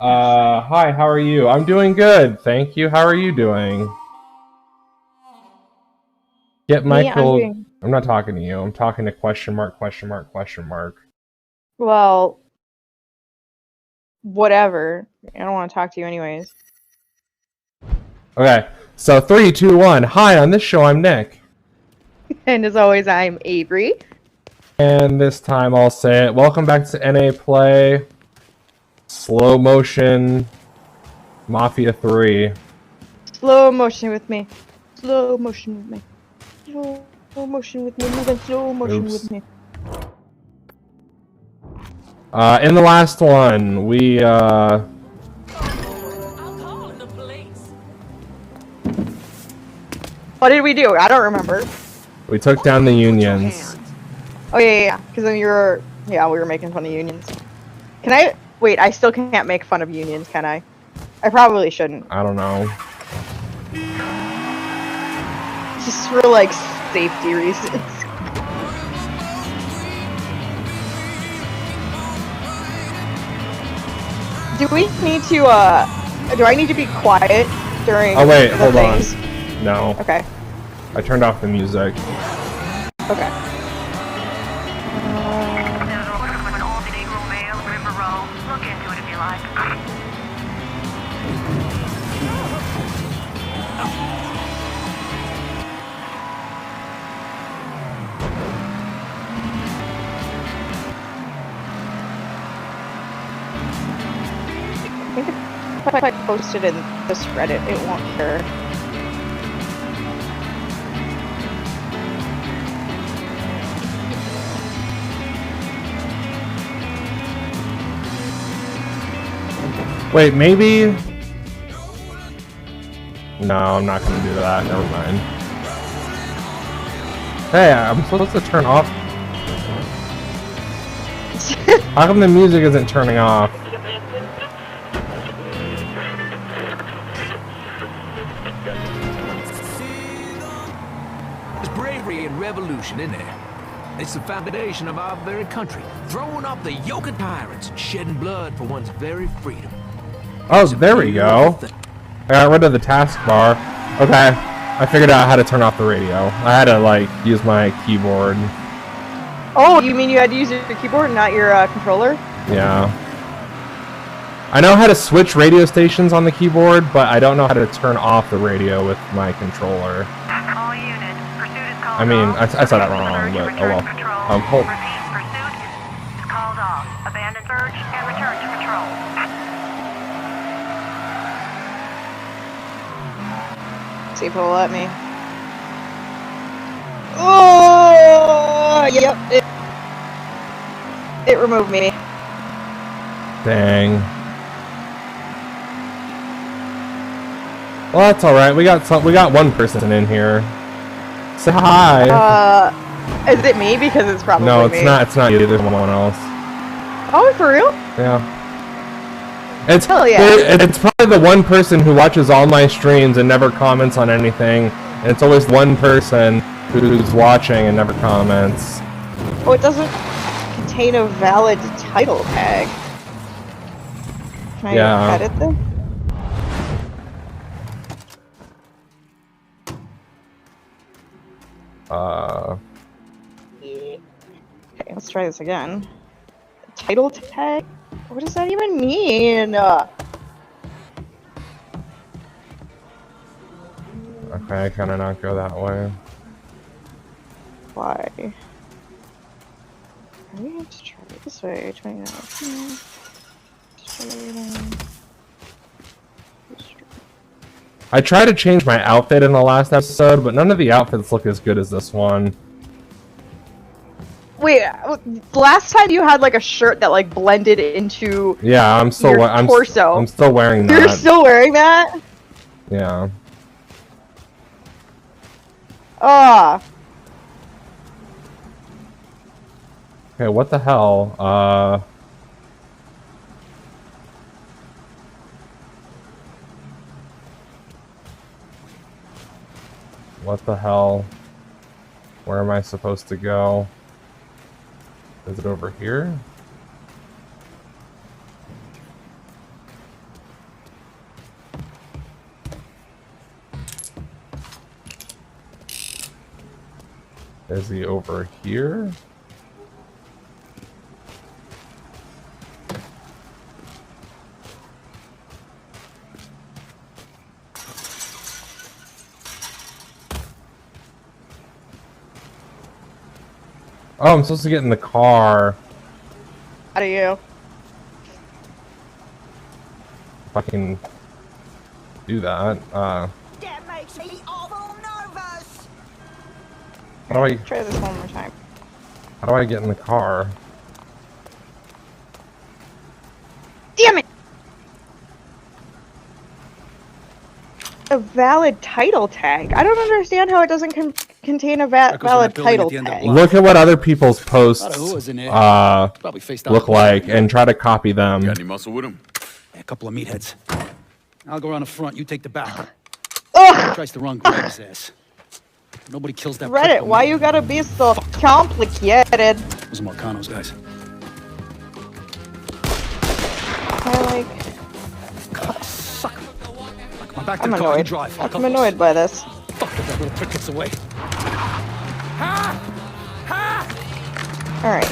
Hi, how are you? I'm doing good, thank you. How are you doing? Get Me, I'm Michael. doing I'm not talking to you. I'm talking to question mark, question mark, question mark. well, whatever. I don't want to talk to you anyways. Okay, so three, two, one. Hi, on this show, I'm Nick. And as always, I'm Avery. And this time I'll say it. Welcome back to NA Play Slow Motion Mafia 3. Slow motion with me. Slow motion with me. Slow motion with me. Moving slow motion with Oops. me. In the last one, we, What did we do? I don't remember. we took down the unions. Oh yeah. Because then we were making fun of unions. Can I wait? I still can't make fun of unions, can I? I probably shouldn't. I don't know. Just for like safety reasons. Do we need to do I need to be quiet during Oh wait, the hold things? on. No. Okay. I turned off the music. Okay. I think if I post it in this Reddit, it won't care. Wait, maybe? No, I'm not gonna do that. Never mind. Hey, I'm supposed to turn off. How come the music isn't turning off? There's bravery and revolution in there. It's the foundation of our very country, throwing off the yoke of tyrants and shedding blood for one's very freedom. Oh, there we go. I got rid of the taskbar. Okay, I figured out how to turn off the radio. I had to, like, use my keyboard. Oh, you mean you had to use your keyboard, not your controller? Yeah. I know how to switch radio stations on the keyboard, but I don't know how to turn off the radio with my controller. All units, pursuit is called I mean, off. I said that wrong, but oh well. Hold. Repeat, pursuit is called off. Abandon search and return to patrol. See if it'll let me. Oh, yep. It removed me. Dang. Well, that's all right. We got one person in here. Say hi. Is it me? Because it's probably No, it's me. not. It's not you. There's someone else. Oh, for real? Yeah. It's Hell yeah. It's probably the one person who watches all my streams and never comments on anything. And it's always one person who's watching and never comments. Oh, it doesn't contain a valid title tag. Can I edit this? Okay, let's try this again. Title tag? What does that even mean? Okay, can I not go that way? Why? We have to try it this way. Try it out. I tried to change my outfit in the last episode, but none of the outfits look as good as this one. Wait, last time you had like a shirt that like blended into Yeah, I'm still your torso. I'm still wearing that. You're still wearing that? Yeah. Ah. Okay, what the hell? What the hell? Where am I supposed to go? Is it over here? Is he over here? Oh, I'm supposed to get in the car. How do you? If I can do that. That makes me awful nervous. How do I Try this one more time. get in the car? Damn it! A valid title tag. I don't understand how it doesn't contain a valid title tag. Look at what other people's posts Probably faced out look like and try to copy them. Got any muscle with him? a couple of meatheads. I'll go around the front, you take the back. Ugh! Tries to run, grab his ass. Nobody kills that Reddit, prick why but me. you gotta be so complicated? Those are Marcano's guys. I like... God, sucker. Come on, back to I'm the car, you annoyed. drive. I'm annoyed by this. Fuck, get that little prick gets away. Alright.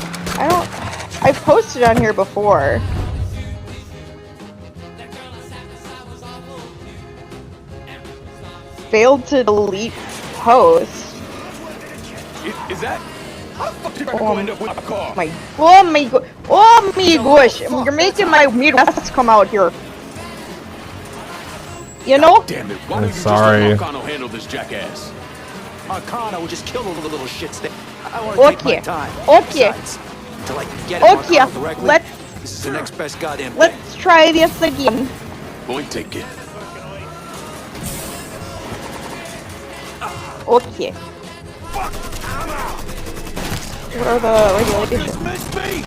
I've posted on here before. Failed to delete post. Is that? How the fuck did I go end up with my car? Oh my gosh, you're making my Midwest come out here. You know? Damn it! Why don't you sorry. just let Marcano handle this jackass? Marcano would just kill the little shit stick. I want to take my Okay. time. Okay. Besides, until I can get at Okay. Marcano directly, this is the next best goddamn thing. Let's try this again. Point ticket. Okay. What are the regulations? Missed me!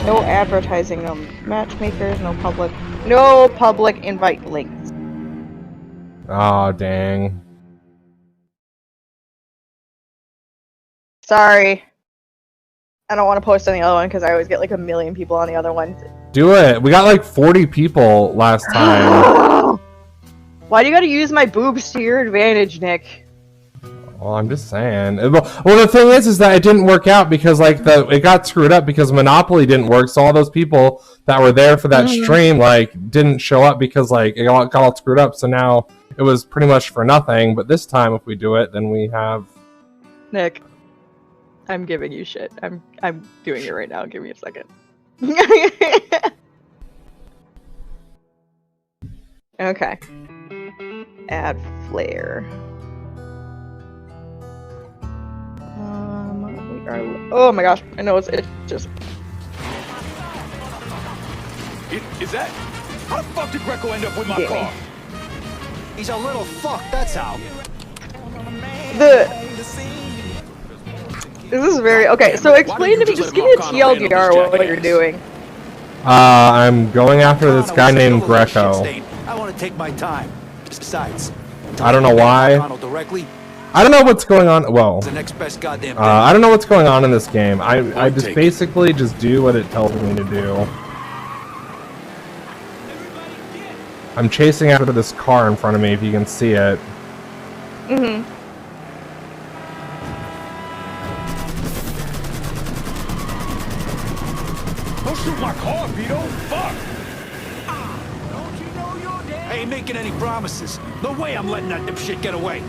No advertising, no matchmakers, no public invite links. Oh, dang. Sorry. I don't want to post on the other one because I always get like a million people on the other one. Do it. We got like 40 people last time. Why do you gotta use my boobs to your advantage, Nick? Well, I'm just saying. Well, the thing is that it didn't work out because like it got screwed up because Monopoly didn't work. So all those people that were there for that stream like didn't show up because like it got all screwed up. So now it was pretty much for nothing. But this time, if we do it, then we have. Nick, I'm giving you shit. I'm doing it right now. Give me a second. Okay. Add flare. We are. Oh my gosh! I know it's just. Is that? How the fuck did Greco end up with my Damn. car? He's a little fuck, that's how. This is very okay. So explain to me. Just give me a TLDR what you're doing. I'm going after this guy named Greco. I want to take my time. Besides, I don't know why. Marcano directly, I don't know what's going on. Well, the next best goddamn thing. I don't know what's going on in this game. I just basically just do what it tells me to do. I'm chasing after this car in front of me, if you can see it. Mm-hmm. Don't shoot my car, Vito! Fuck! I ain't making any promises. No way I'm letting that dipshit get away.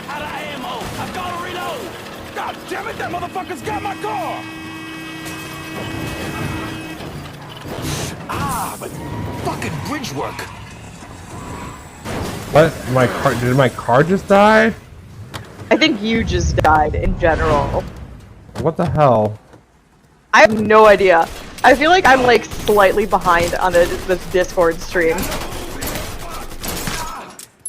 Out of ammo! I've got to reload! God damn it, that motherfucker's got my car! Ah, but fucking bridge work! What? My car? Did my car just die? I think you just died in general. What the hell? I have no idea. I feel like I'm like slightly behind on this Discord stream.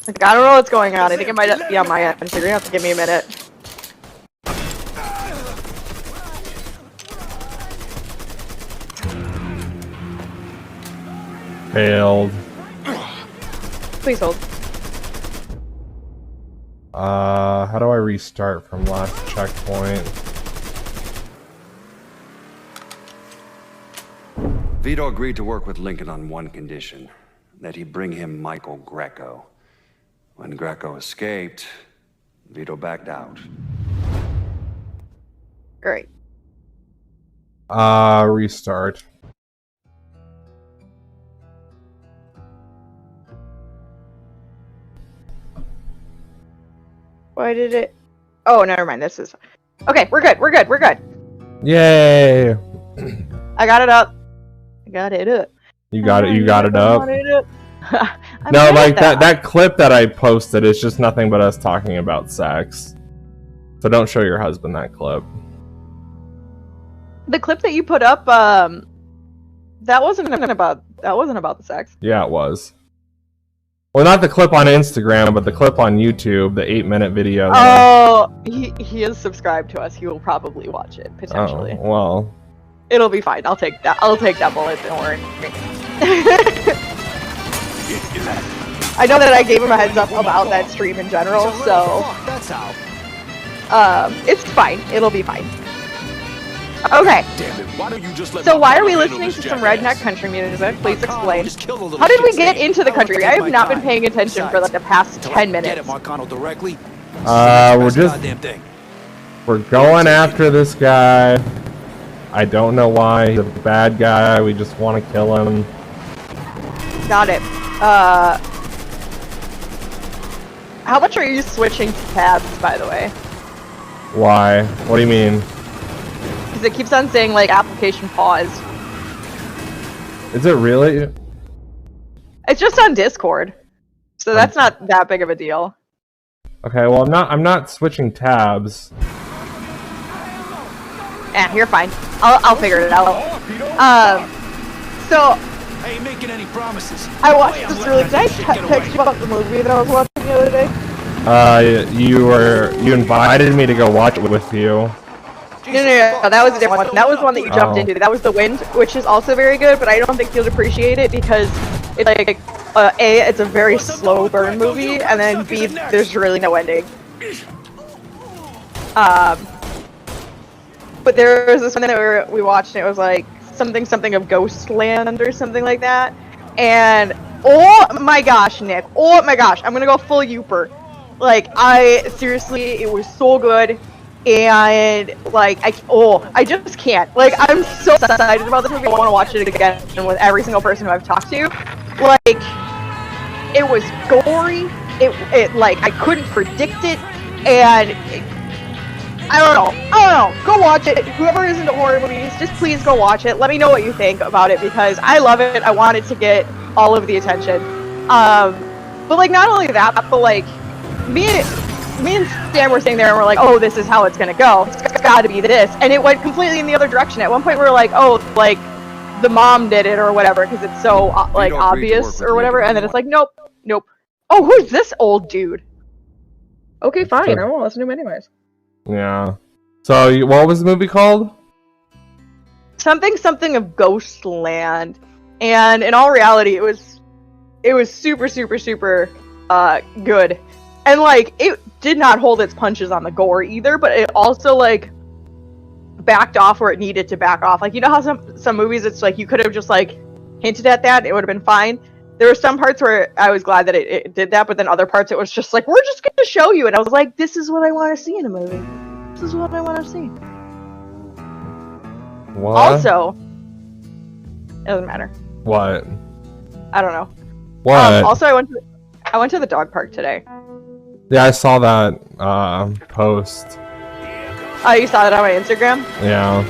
Like I don't know what's going on. I think it might be on my end. So you're gonna have to give me a minute. Failed. Please hold. How do I restart from last checkpoint? Vito agreed to work with Lincoln on one condition, that he bring him Michael Greco. When Greco escaped, Vito backed out. Great. Restart. Why did it? Oh, never mind. This is okay. We're good. We're good. We're good. Yay! I got it up. I got it up. You got it. You got it up. I'm No, good like at that clip that I posted is just nothing but us talking about sex. So don't show your husband that clip. The clip that you put up, that wasn't about the sex. Yeah, it was. Well, not the clip on Instagram, but the clip on YouTube, the 8-minute video. Oh, he is subscribed to us. He will probably watch it potentially. Oh, well. It'll be fine. I'll take that. I'll take that bullet. Don't worry. I know that I gave him a heads up about that stream in general, so That's how. it's fine. It'll be fine. Okay. Damn it, why don't you just let So my why are we handle listening to this some jackass? redneck country music? Please explain. Just kill the little How did we shit get stain. into the I country? wanna I take have my not been time. paying attention for like the past Until 10 I Get it, minutes. Marcano, directly. We're just Goddamn thing. we're going after this guy. I don't know why. He's a bad guy. We just want to kill him. Got it. How much are you switching tabs, by the way? Why? What do you mean? Because it keeps on saying like application paused. Is it really? It's just on Discord, so that's not that big of a deal. Okay, well I'm not switching tabs. You're fine. I'll figure it out. So I ain't making any promises. I watched this really. Did I text you about the movie that I was watching the other day? You invited me to go watch it with you. No, that was a different one. That was the one that you jumped Oh. into. That was The Wind, which is also very good, but I don't think you'll appreciate it because it's like, A, it's a very slow burn movie, and then B, there's really no ending. But there was this one that we watched, and it was like something of Ghostland or something like that. And oh my gosh, Nick! Oh my gosh, I'm gonna go full Youper. Like seriously, it was so good, and like I just can't. Like I'm so excited about this movie. I want to watch it again with every single person who I've talked to. Like it was gory. It like I couldn't predict it, and. I don't know. Go watch it. Whoever is into horror movies, just please go watch it. Let me know what you think about it because I love it. I want it to get all of the attention. But like not only that, but like me and Stan were sitting there and we're like, oh, this is how it's gonna go. It's gotta be this, and it went completely in the other direction. At one point, we were like, oh, like the mom did it or whatever because it's so like obvious or whatever, and then it's like, nope. Oh, who's this old dude? Okay, fine. I won't listen to him anyways. Yeah. So, what was the movie called? Something of Ghostland, and in all reality, it was super good, and like it did not hold its punches on the gore either, but it also like backed off where it needed to back off. Like you know how some movies it's like you could have just like hinted at that, it would have been fine. There were some parts where I was glad that it did that, but then other parts it was just like, we're just going to show you. And I was like, this is what I want to see in a movie. This is what I want to see. What? Also, it doesn't matter. What? I don't know. What? Also, I went to the dog park today. Yeah, I saw that post. Oh, you saw that on my Instagram? Yeah.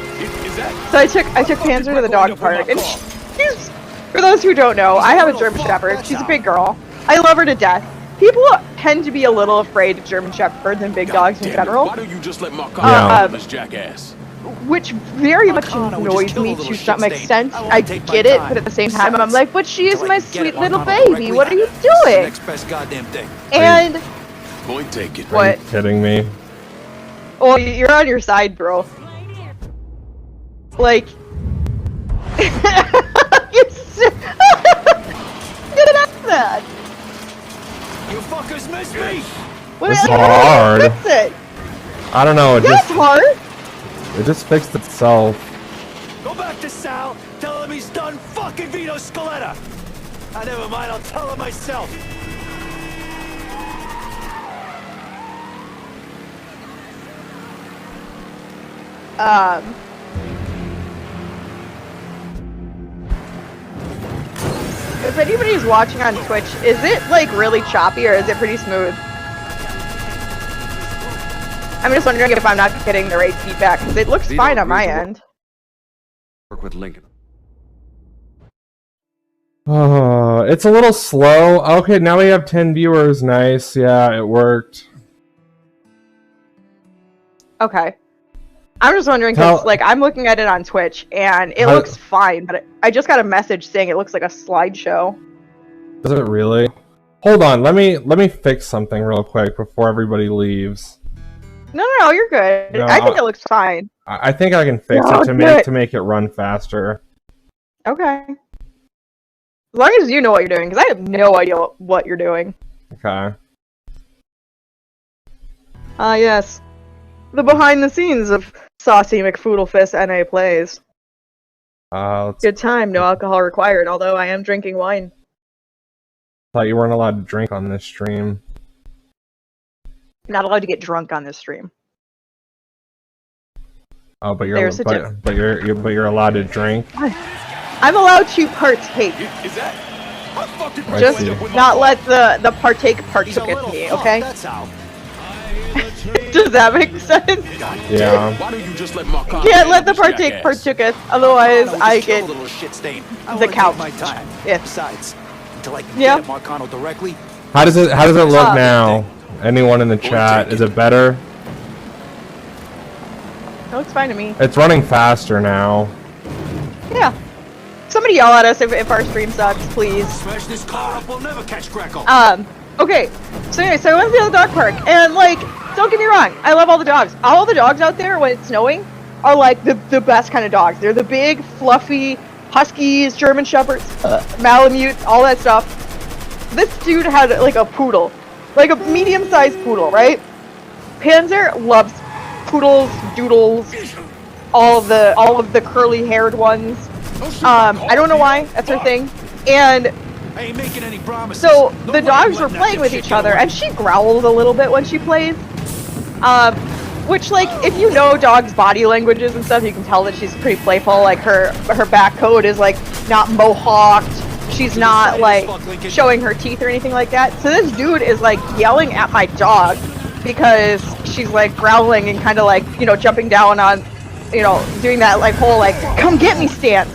So I took Panzer to the dog park, and she's, for those who don't know, I have a German Shepherd. She's a big girl. I love her to death. People tend to be a little afraid of German Shepherds and big dogs in general. Why don't you just let Marcano Yeah. this jackass? Which very much annoys me to some extent. I get it, but at the same time, I'm like, but she is my sweet little baby. What are you doing? Next best goddamn thing. And Point taken. Are you what? kidding me? Oh, you're on your side, bro. Like, you're that bad. You fuckers missed me! What, This is how do you hard. fix it? I don't know. That's hard. It just fixed itself. Go back to Sal, tell him he's done fucking Vito Scaletta. Never mind, I'll tell him myself. If anybody's watching on Twitch, is it like really choppy or is it pretty smooth? I'm just wondering if I'm not getting the right feedback because it looks fine on my end. Work with Lincoln. Oh, it's a little slow. Okay, now we have 10 viewers. Nice. Yeah, it worked. Okay. I'm just wondering because, like, I'm looking at it on Twitch and it looks fine, but I just got a message saying it looks like a slideshow. Does it really? Hold on. Let me fix something real quick before everybody leaves. No, you're good. No, I think it looks fine. I think I can fix it to make it run faster. Okay. As long as you know what you're doing, because I have no idea what you're doing. Okay. Yes. The behind the scenes of Saucy McFoodlefist NA Plays. Good time, no alcohol required, although I am drinking wine. Thought you weren't allowed to drink on this stream. I'm not allowed to get drunk on this stream. Oh, but you're allowed to drink. I'm allowed to partake. Is that? How the fuck did Just end up with not my let the partake partook me, okay? That's how. Does that make sense? Yeah. Why don't you just let Marcano Can't let the partake partooketh, otherwise I get little shit stain. the couch. My time. Yeah. Besides, until I can Yeah. get at Marcano directly. How does it look now? Anyone in the chat? Is it better? It looks fine to me. It's running faster now. Yeah. Somebody yell at us if our stream sucks, please. Smash this car up, we'll never catch Greco. Okay. So anyway, so I went to the dog park, and like, don't get me wrong, I love all the dogs. All the dogs out there when it's snowing are like the best kind of dogs. They're the big, fluffy huskies, German shepherds, Malamutes, all that stuff. This dude had like a poodle, like a medium-sized poodle, right? Panzer loves poodles, doodles, all of the curly-haired ones. I don't know why, that's her thing. And I ain't making any promises. so the dogs were playing with each other, and she growled a little bit when she plays. Which, like, if you know dogs' body languages and stuff, you can tell that she's pretty playful. Like, her back coat is, like, not mohawked. She's not, like, showing her teeth or anything like that. So this dude is, like, yelling at my dog because she's, like, growling and kind of, like, you know, jumping down on, you know, doing that, like, whole, like, come get me stance.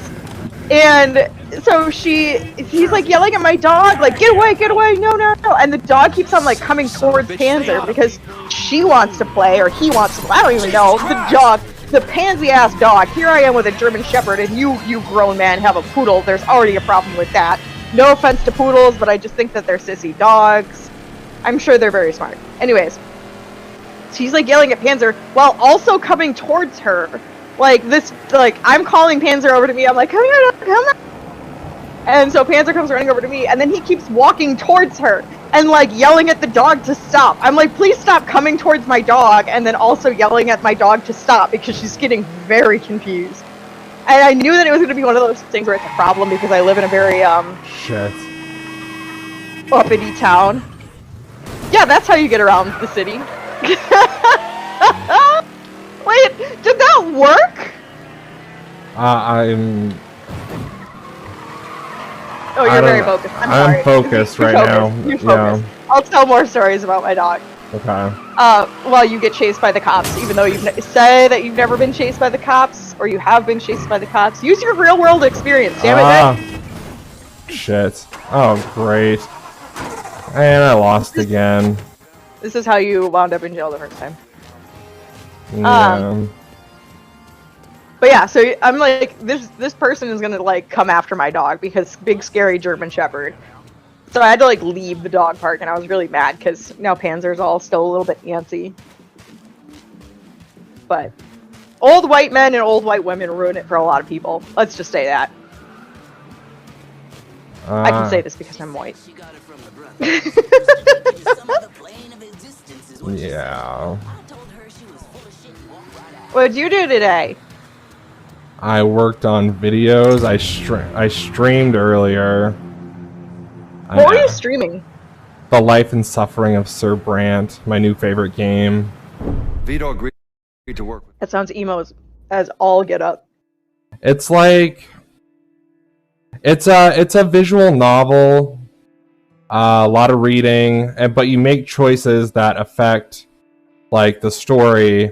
And so he's like yelling at my dog, like, get away, no. And the dog keeps on like coming towards Panzer because she wants to play or he wants to play. I don't even know. The pansy ass dog. Here I am with a German Shepherd and you grown man have a poodle. There's already a problem with that. No offense to poodles, but I just think that they're sissy dogs. I'm sure they're very smart. Anyways, she's like yelling at Panzer while also coming towards her. Like this, like I'm calling Panzer over to me. I'm like, come here. And so Panzer comes running over to me, and then he keeps walking towards her and like yelling at the dog to stop. I'm like, please stop coming towards my dog, and then also yelling at my dog to stop because she's getting very confused. And I knew that it was going to be one of those things where it's a problem because I live in a very uppity town. Yeah, that's how you get around the city. Wait, did that work? Oh, you're very focused. I'm focused right now. You're focused. Yeah. I'll tell more stories about my dog. Okay. While you get chased by the cops, even though you've say that you've never been chased by the cops, or you have been chased by the cops. Use your real-world experience, damn it. Shit. Oh, great. And I lost again. This is how you wound up in jail the first time. Yeah. But yeah, so I'm like, this person is gonna like come after my dog because big scary German Shepherd. So I had to like leave the dog park, and I was really mad because now Panzer's all still a little bit antsy. But old white men and old white women ruin it for a lot of people. Let's just say that. I can say this because I'm white. Yeah. What'd you do today? I worked on videos. I streamed earlier. What were you streaming? The Life and Suffering of Sir Brante, my new favorite game. Vito agreed to work with. That sounds emo as all get up. It's like it's a visual novel, a lot of reading, but you make choices that affect like the story.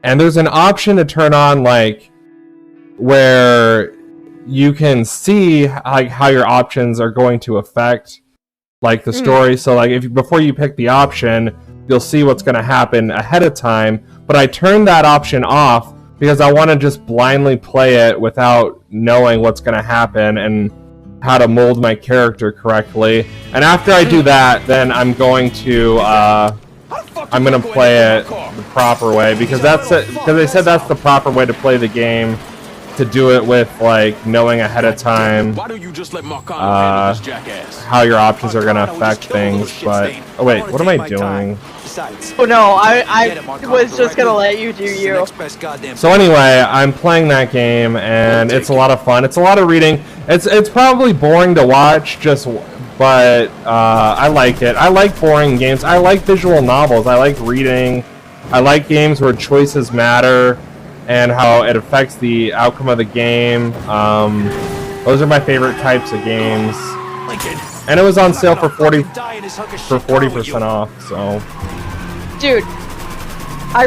And there's an option to turn on like where you can see like how your options are going to affect like the story. So like before you pick the option, you'll see what's going to happen ahead of time. But I turned that option off because I want to just blindly play it without knowing what's going to happen and how to mold my character correctly. And after I do that, then I'm going to play it the proper way because they said that's the proper way to play the game. To do it with like knowing ahead of time how your options are going to affect things. But oh wait, what am I doing? Oh no, I was just gonna let you do you. So anyway, I'm playing that game and it's a lot of fun. It's a lot of reading. It's probably boring to watch, but I like it. I like boring games. I like visual novels. I like reading. I like games where choices matter and how it affects the outcome of the game. Those are my favorite types of games. And it was on sale for 40% off, so. Dude, I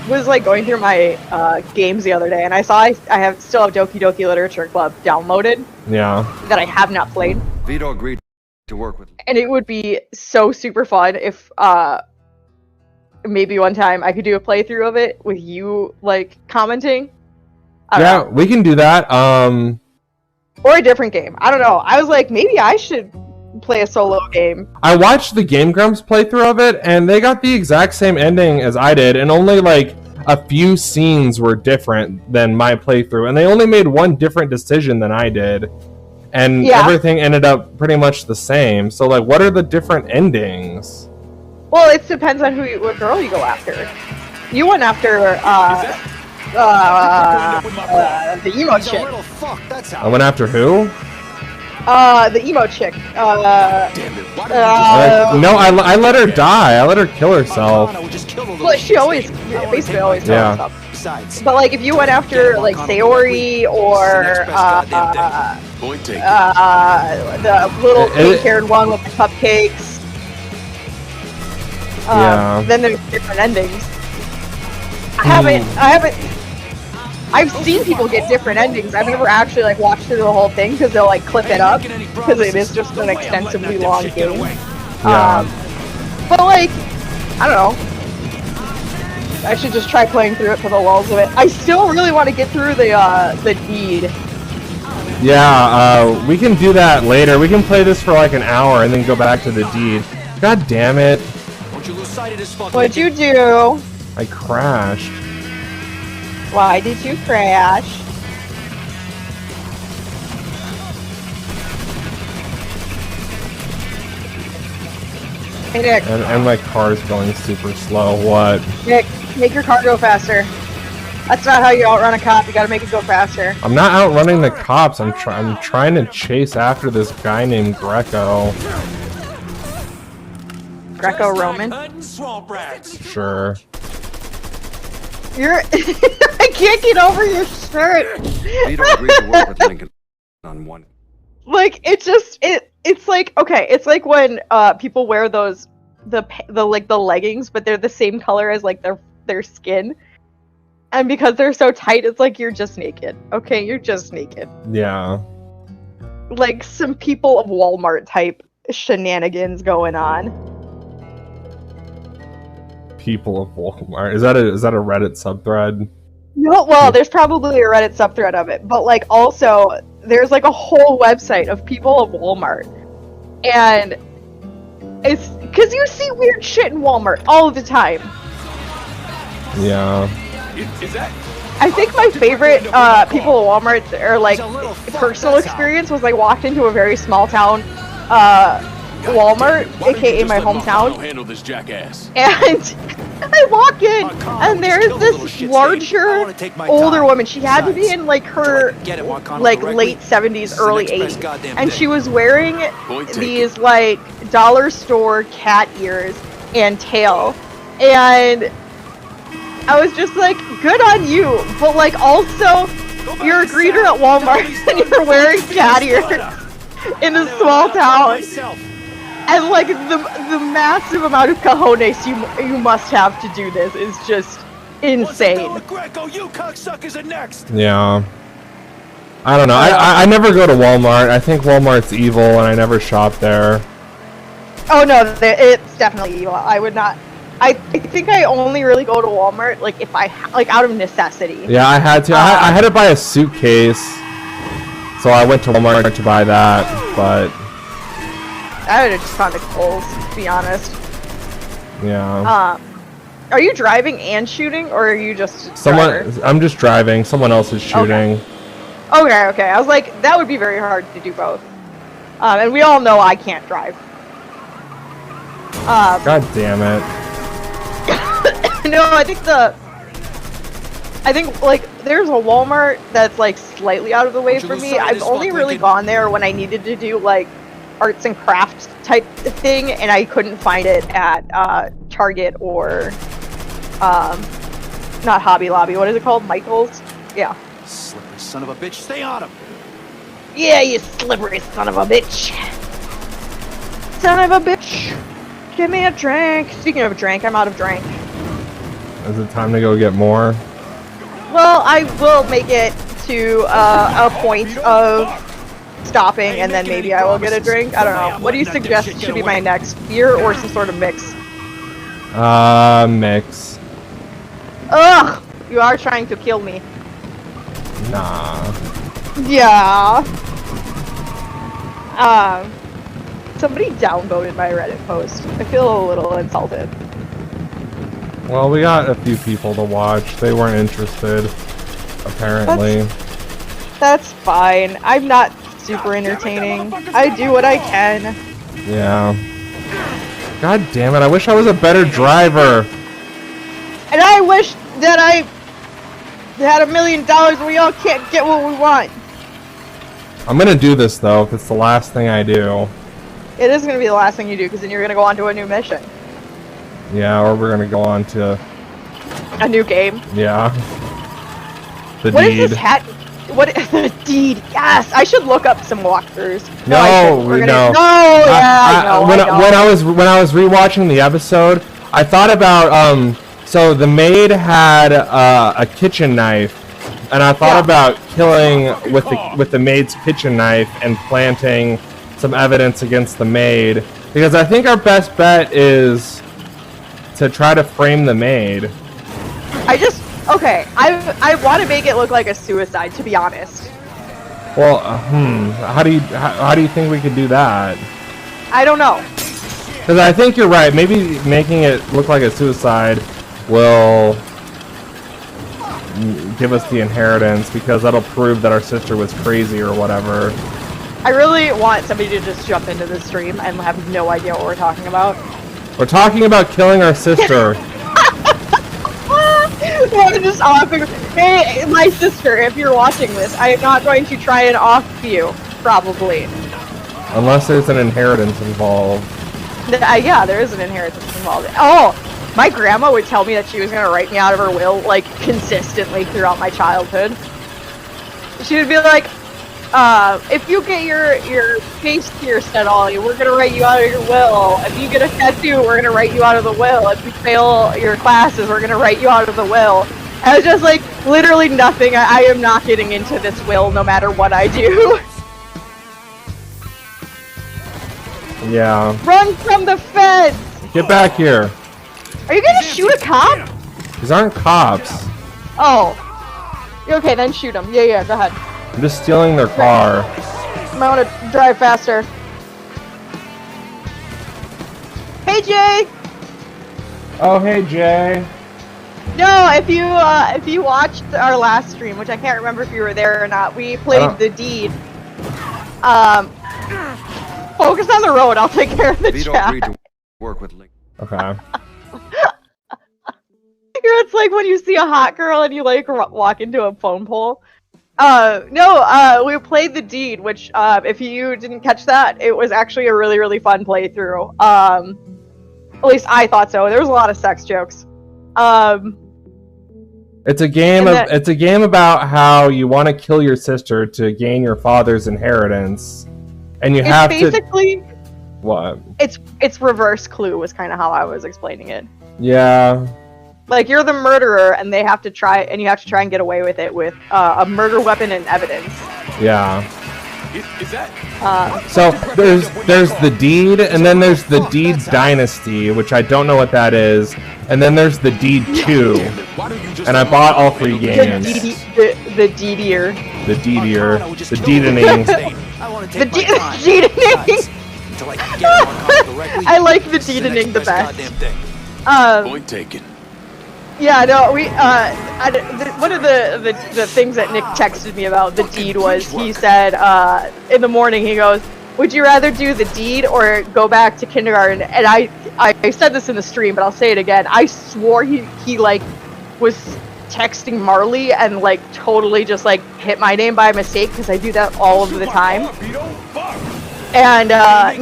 was like going through my games the other day, and I saw I still have Doki Doki Literature Club downloaded. Yeah. That I have not played. Vito agreed to work with. And it would be so super fun if maybe one time I could do a playthrough of it with you like commenting. I don't know. We can do that. Or a different game. I don't know. I was like, maybe I should play a solo game. I watched the Game Grumps playthrough of it, and they got the exact same ending as I did, and only like a few scenes were different than my playthrough, and they only made one different decision than I did, and everything ended up pretty much the same. So like, what are the different endings? Well, it depends on what girl you go after. You went after the emo chick. I went after who? The emo chick. No, I let her die. I let her kill herself. Well, she basically always kills herself. But like, if you went after like Sayori or the little pink-haired one with the cupcakes. Then there's different endings. I've seen people get different endings. I've never actually like watched through the whole thing because they'll like clip it up because it is just an extensively long game. But like, I don't know. I should just try playing through it for the lulz of it. I still really want to get through the deed. Yeah, we can do that later. We can play this for like an hour and then go back to the deed. God damn it. What'd you do? I crashed. Why did you crash? Hey Nick. And my car's going super slow. What? Nick, make your car go faster. That's not how you outrun a cop. You gotta make it go faster. I'm not outrunning the cops. I'm trying to chase after this guy named Greco. Greco-Roman? Sure. You're I can't get over your shirt. Vito agreed to work with Lincoln on one. Like it's like okay, it's like when people wear those the leggings, but they're the same color as like their skin. And because they're so tight, it's like you're just naked. Okay, you're just naked. Yeah. Like some people of Walmart type shenanigans going on. People of Walmart. Is that a Reddit subthread? No, well, there's probably a Reddit subthread of it, but like also there's like a whole website of people of Walmart, and it's because you see weird shit in Walmart all the time. Yeah. I think my favorite people of Walmart or like personal experience was like walked into a very small town Walmart, aka my hometown, Handle this jackass. and I walk in, and there's this larger, older woman. She had to be in like her like late 70s, early 80s, and she was wearing these like dollar store cat ears and tail, and I was just like, good on you, but like also, you're a greeter at Walmart and you're wearing cat ears in a small town. And like the massive amount of cojones you must have to do this is just insane. Yeah. I don't know. I never go to Walmart. I think Walmart's evil, and I never shop there. Oh no, it's definitely evil. I would not. I think I only really go to Walmart like if like out of necessity. Yeah, I had to. I had to buy a suitcase, so I went to Walmart to buy that. But I would have just found it Kohl's, to be honest. yeah. Are you driving and shooting, or are you just I'm just driving. Someone else is shooting. Okay. I was like, that would be very hard to do both. And we all know I can't drive. God damn it. No, I think like there's a Walmart that's like slightly out of the way for me. I've only really gone there when I needed to do like arts and crafts type thing, and I couldn't find it at Target or not Hobby Lobby. What is it called? Michael's? Yeah. Slippery son of a bitch, stay on him! Yeah, you slippery son of a bitch. Son of a bitch. Give me a drink. Speaking of a drink, I'm out of drink. Is it time to go get more? Well, I will make it to a point of stopping, and then maybe I will get a drink. I don't know. What do you suggest should be my next? Beer or some sort of mix? Mix. Ugh! You are trying to kill me. Nah. Yeah. Somebody downvoted my Reddit post. I feel a little insulted. Well, we got a few people to watch. They weren't interested, apparently. That's fine. I'm not super entertaining. I do what I can. Yeah. God damn it, I wish I was a better driver. And I wish that I had $1 million and we all can't get what we want. I'm gonna do this, though, if it's the last thing I do. It is going to be the last thing you do, because then you're going to go on to a new mission. Yeah, or we're gonna go on to... A new game. Yeah. The What deed. is this hat? What is the deed? Yes! I should look up some walkthroughs. No, I know. When I was rewatching the episode, I thought about so the maid had a kitchen knife, and I thought about killing with the maid's kitchen knife and planting some evidence against the maid, because I think our best bet is to try to frame the maid. I want to make it look like a suicide, to be honest. Well, how do you think we could do that? I don't know. Because I think you're right. Maybe making it look like a suicide will give us the inheritance, because that'll prove that our sister was crazy or whatever. I really want somebody to just jump into the stream and have no idea what we're talking about. We're talking about killing our sister. We're just offing. Hey, my sister, if you're watching this, I am not going to try and off you, probably. Unless there's an inheritance involved. Yeah, there is an inheritance involved. Oh, my grandma would tell me that she was going to write me out of her will, like, consistently throughout my childhood. She would be like, if you get your face pierced at all, we're going to write you out of your will. If you get a tattoo, we're going to write you out of the will. If you fail your classes, we're going to write you out of the will. I was just like, literally nothing. I am not getting into this will no matter what I do. Yeah. Run from the feds! Get back here. Are you going to shoot a cop? These aren't cops. Oh. Okay, then shoot them. Yeah, go ahead. I'm just stealing their car. Might want to drive faster. Hey, Jay! Oh, hey, Jay. No, if you watched our last stream, which I can't remember if you were there or not, we played The Deed. focus on the road. I'll take care of the Vito chat. agreed to work with Lincoln. Okay. It's like when you see a hot girl and you like walk into a phone pole. We played The Deed, which if you didn't catch that, it was actually a really, really fun playthrough. At least I thought so. There was a lot of sex jokes. It's a game it's a game about how you want to kill your sister to gain your father's inheritance, and you have basically, to. What? It's reverse Clue was kind of how I was explaining it. Yeah. Like you're the murderer, and you have to try and get away with it with a murder weapon and evidence. Yeah. Is that? So there's The Deed, and then there's The Deed Dynasty, which I don't know what that is, and then there's The Deed 2, and I bought all 3 games. The Deedier. The Deedier. The Deedening. The Deedening. I like the Deedening the best. Point taken. Yeah, no, one of the things that Nick texted me about The Deed was, he said, in the morning, he goes, would you rather do The Deed or go back to kindergarten? And I said this in the stream, but I'll say it again. I swore he like, was texting Marley and, like, totally just, like, hit my name by mistake, because I do that all of the time. And,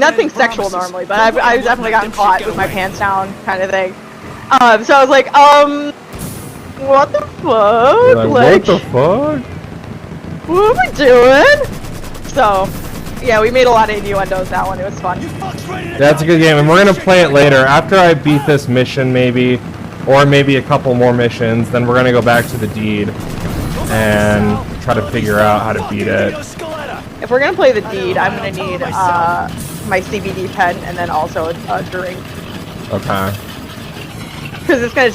nothing sexual normally, but I've definitely gotten caught with my pants down kind of thing. So I was like, what the fuck? Like, what the fuck? What are we doing? So, yeah, we made a lot of innuendos that one. It was fun. That's a good game, and we're gonna play it later. After I beat this mission, maybe, or maybe a couple more missions, then we're gonna go back to The Deed and try to figure out how to beat it. If we're gonna play The Deed, I'm gonna need my CBD pen and then also a drink. Okay. Because it's gonna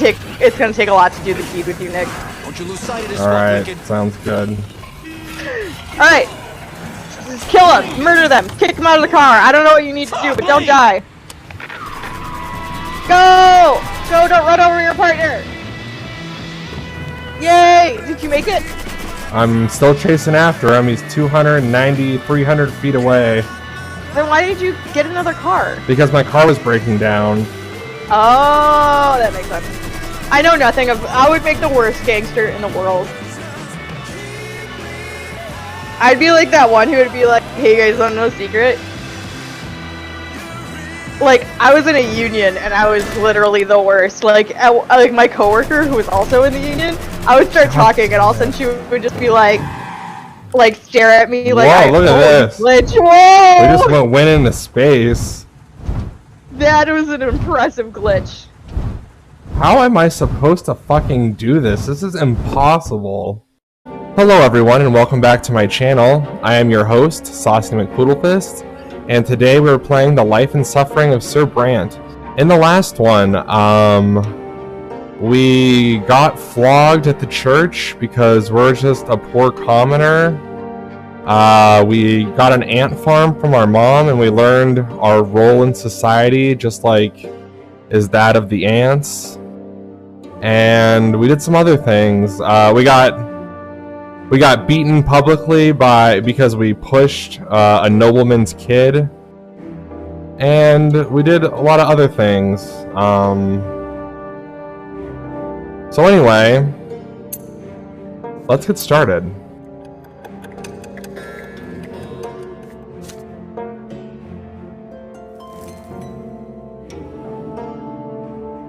take a lot to do The Deed with you, Nick. Don't you lose sight of this. Alright, sounds good. Alright. Just kill them, murder them, kick them out of the car. I don't know what you need to do, but don't die. Go! Go, don't run over your partner! Yay! Did you make it? I'm still chasing after him. He's 290, 300 feet away. Then why did you get another car? Because my car was breaking down. Oh, that makes sense. I know nothing of. I would make the worst gangster in the world. I'd be like that one who would be like, "Hey guys, want to know a secret?" Like, I was in a union and I was literally the worst. Like my coworker who was also in the union, I would start talking and all of a sudden she would just be like stare at me like, "Whoa, look at this! Glitch. Whoa! We just went into space." That was an impressive glitch. How am I supposed to fucking do this? This is impossible. Hello everyone and welcome back to my channel. I am your host, Saucy McPoodlefist, and today we're playing The Life and Suffering of Sir Brante. In the last one, we got flogged at the church because we're just a poor commoner. We got an ant farm from our mom and we learned our role in society just like is that of the ants. And we did some other things. We got beaten publicly because we pushed a nobleman's kid. And we did a lot of other things. So anyway, let's get started.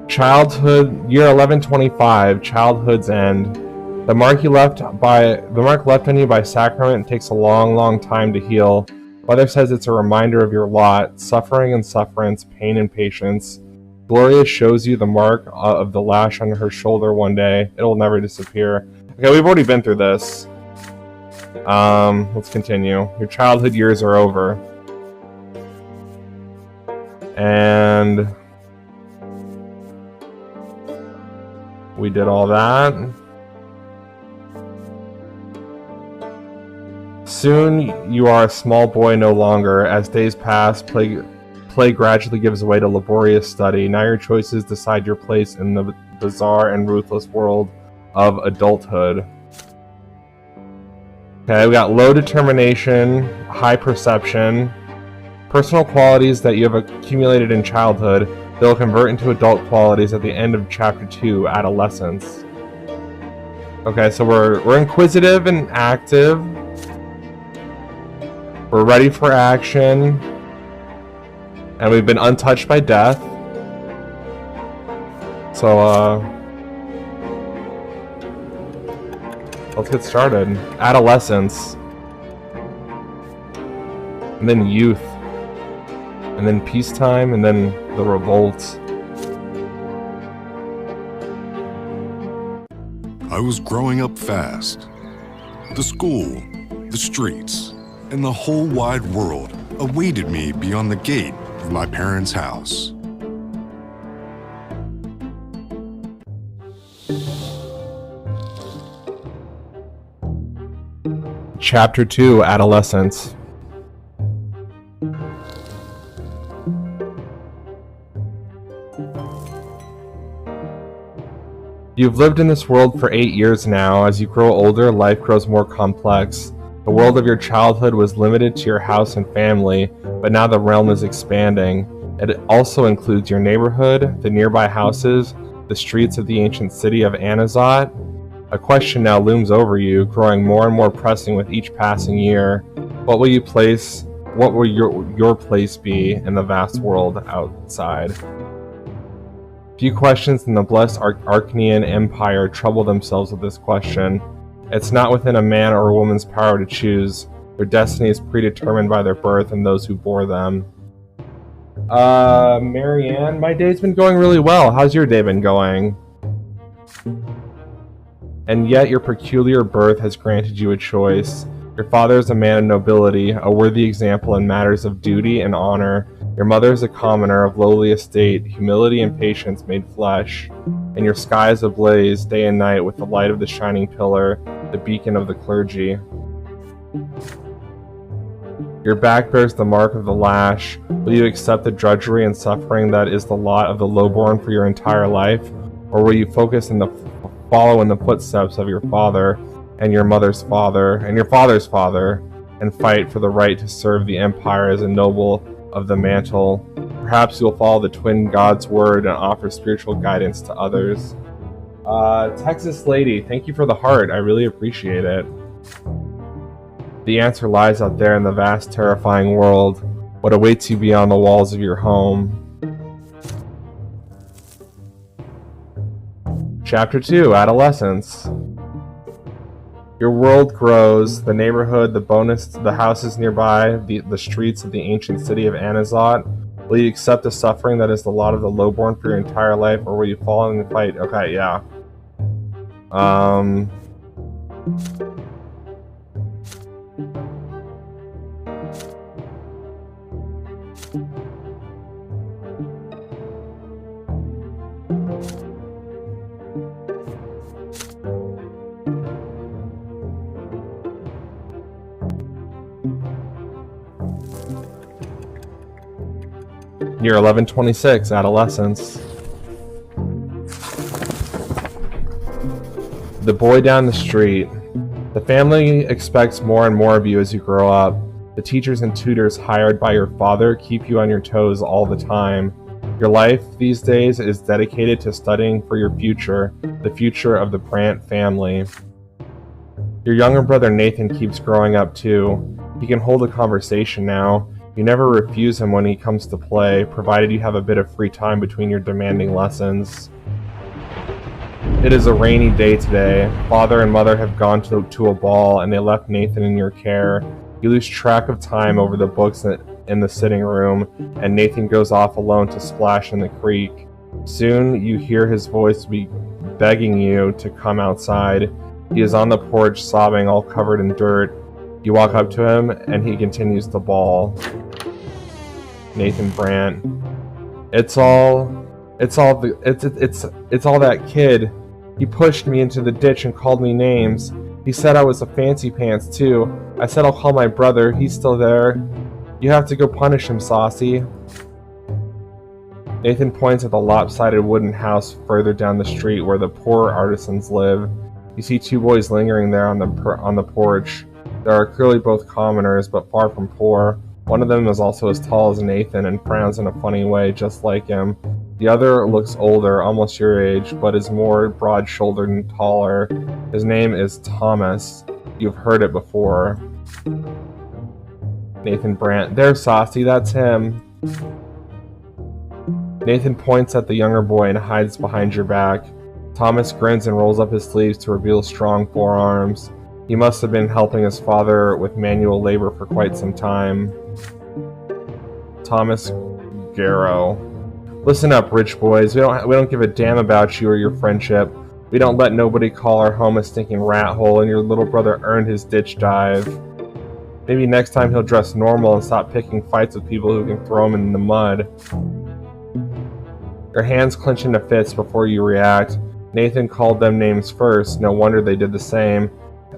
Childhood, year 1125, childhood's end. The mark left on you by sacrament takes a long, long time to heal. Mother says it's a reminder of your lot, suffering and sufferance, pain and patience. Gloria shows you the mark of the lash on her shoulder one day. It'll never disappear. Okay, we've already been through this. Let's continue. Your childhood years are over. And we did all that. Soon you are a small boy no longer. As days pass, play gradually gives way to laborious study. Now your choices decide your place in the bizarre and ruthless world of adulthood. Okay, we got low determination, high perception, Personal qualities that you have accumulated in childhood, they'll convert into adult qualities at the end of Chapter 2, Adolescence. Okay, so we're inquisitive and active. We're ready for action. And we've been untouched by death. So, let's get started. Adolescence. And then youth. And then peacetime, and then the revolt. I was growing up fast. The school, the streets, and the whole wide world awaited me beyond the gate of my parents' house. Chapter 2, Adolescence. You've lived in this world for 8 years now. As you grow older, life grows more complex. The world of your childhood was limited to your house and family, but now the realm is expanding. It also includes your neighborhood, the nearby houses, the streets of the ancient city of Anazat. A question now looms over you, growing more and more pressing with each passing year. What will your place be in the vast world outside? Few questions in the blessed Arcanian Empire trouble themselves with this question. It's not within a man or a woman's power to choose. Their destiny is predetermined by their birth and those who bore them. Marianne, my day's been going really well. How's your day been going? And yet your peculiar birth has granted you a choice. Your father is a man of nobility, a worthy example in matters of duty and honor. Your mother is a commoner of lowly estate, humility and patience made flesh. And your sky is ablaze day and night with the light of the shining pillar, the beacon of the clergy. Your back bears the mark of the lash. Will you accept the drudgery and suffering that is the lot of the lowborn for your entire life? Or will you follow in the footsteps of your father, and your mother's father, and your father's father, and fight for the right to serve the empire as a noble of the mantle? Perhaps you'll follow the twin God's word and offer spiritual guidance to others. Texas Lady, thank you for the heart. I really appreciate it. The answer lies out there in the vast, terrifying world. What awaits you beyond the walls of your home? Chapter 2, Adolescence. Your world grows, the neighborhood, the houses nearby, the streets of the ancient city of Anazat. Will you accept the suffering that is the lot of the lowborn for your entire life, or will you fall in the fight? Okay, yeah. Year 1126, Adolescence. The boy down the street. The family expects more and more of you as you grow up. The teachers and tutors hired by your father keep you on your toes all the time. Your life these days is dedicated to studying for your future, the future of the Brante family. Your younger brother Nathan keeps growing up too. He can hold a conversation now. You never refuse him when he comes to play, provided you have a bit of free time between your demanding lessons. It is a rainy day today. Father and mother have gone to a ball, and they left Nathan in your care. You lose track of time over the books in the sitting room, and Nathan goes off alone to splash in the creek. Soon you hear his voice begging you to come outside. He is on the porch sobbing, all covered in dirt. You walk up to him, and he continues to bawl. Nathan Brante. It's all that kid. He pushed me into the ditch and called me names. He said I was a fancy pants too. I said I'll call my brother. He's still there. You have to go punish him, Saucy. Nathan points at the lopsided wooden house further down the street where the poor artisans live. You see two boys lingering there on the porch. They are clearly both commoners, but far from poor. One of them is also as tall as Nathan and frowns in a funny way, just like him. The other looks older, almost your age, but is more broad-shouldered and taller. His name is Thomas. You've heard it before. Nathan Brant. There's Saucy, that's him. Nathan points at the younger boy and hides behind your back. Thomas grins and rolls up his sleeves to reveal strong forearms. He must have been helping his father with manual labor for quite some time. Thomas Garrow. Listen up, rich boys. We don't give a damn about you or your friendship. We don't let nobody call our home a stinking rat hole, and your little brother earned his ditch dive. Maybe next time he'll dress normal and stop picking fights with people who can throw him in the mud. Your hands clench into fists before you react. Nathan called them names first. No wonder they did the same.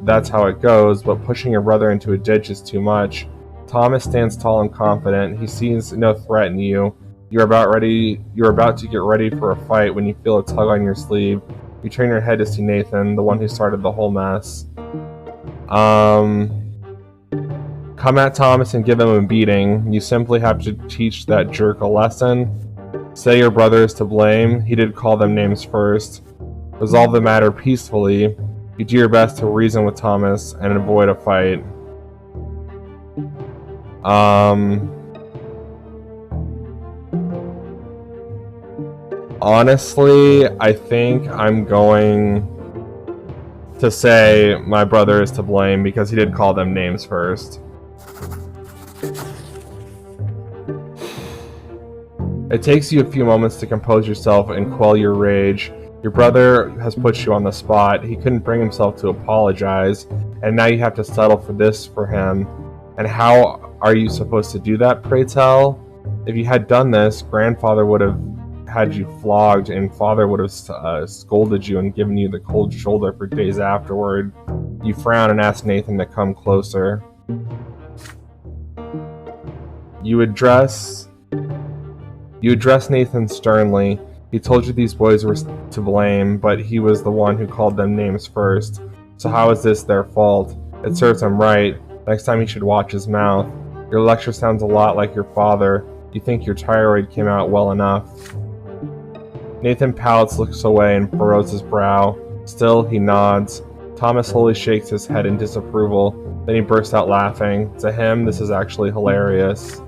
That's how it goes, but pushing your brother into a ditch is too much. Thomas stands tall and confident. He sees no threat in you. You're about to get ready for a fight when you feel a tug on your sleeve. You turn your head to see Nathan, the one who started the whole mess. Come at Thomas and give him a beating. You simply have to teach that jerk a lesson. Say your brother is to blame. He did call them names first. Resolve the matter peacefully. You do your best to reason with Thomas and avoid a fight. Honestly, I think I'm going to say my brother is to blame because he did call them names first. It takes you a few moments to compose yourself and quell your rage. Your brother has put you on the spot. He couldn't bring himself to apologize, and now you have to settle for this for him. And how are you supposed to do that, pray tell? If you had done this, grandfather would have had you flogged, and father would have scolded you and given you the cold shoulder for days afterward. You frown and ask Nathan to come closer. You address Nathan sternly. He told you these boys were to blame, but he was the one who called them names first. So how is this their fault? It serves him right. Next time he should watch his mouth. Your lecture sounds a lot like your father. You think your tirade came out well enough. Nathan pouts, looks away, and furrows his brow. Still, he nods. Thomas slowly shakes his head in disapproval. Then he bursts out laughing. To him, this is actually hilarious.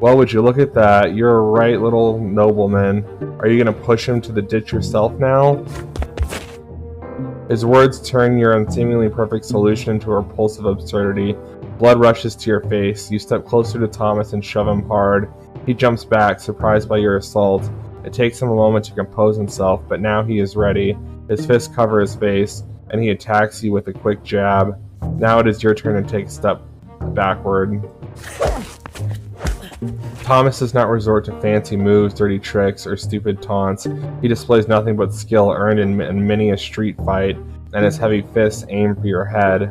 Well, would you look at that? You're a right little nobleman. Are you going to push him to the ditch yourself now? His words turn your unseemingly perfect solution into a repulsive absurdity. Blood rushes to your face. You step closer to Thomas and shove him hard. He jumps back, surprised by your assault. It takes him a moment to compose himself, but now he is ready. His fists cover his face, and he attacks you with a quick jab. Now it is your turn to take a step backward. Thomas does not resort to fancy moves, dirty tricks, or stupid taunts. He displays nothing but skill earned in many a street fight, and his heavy fists aim for your head.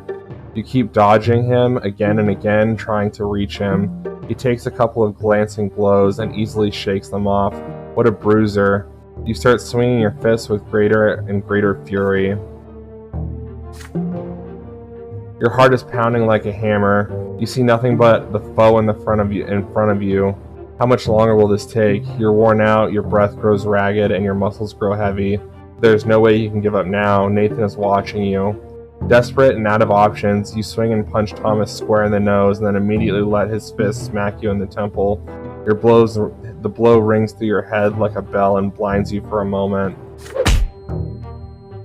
You keep dodging him again and again, trying to reach him. He takes a couple of glancing blows and easily shakes them off. What a bruiser. You start swinging your fists with greater and greater fury. Your heart is pounding like a hammer. You see nothing but the foe in front of you. How much longer will this take? You're worn out, your breath grows ragged, and your muscles grow heavy. There's no way you can give up now. Nathan is watching you. Desperate and out of options, you swing and punch Thomas square in the nose, and then immediately let his fist smack you in the temple. The blow rings through your head like a bell and blinds you for a moment.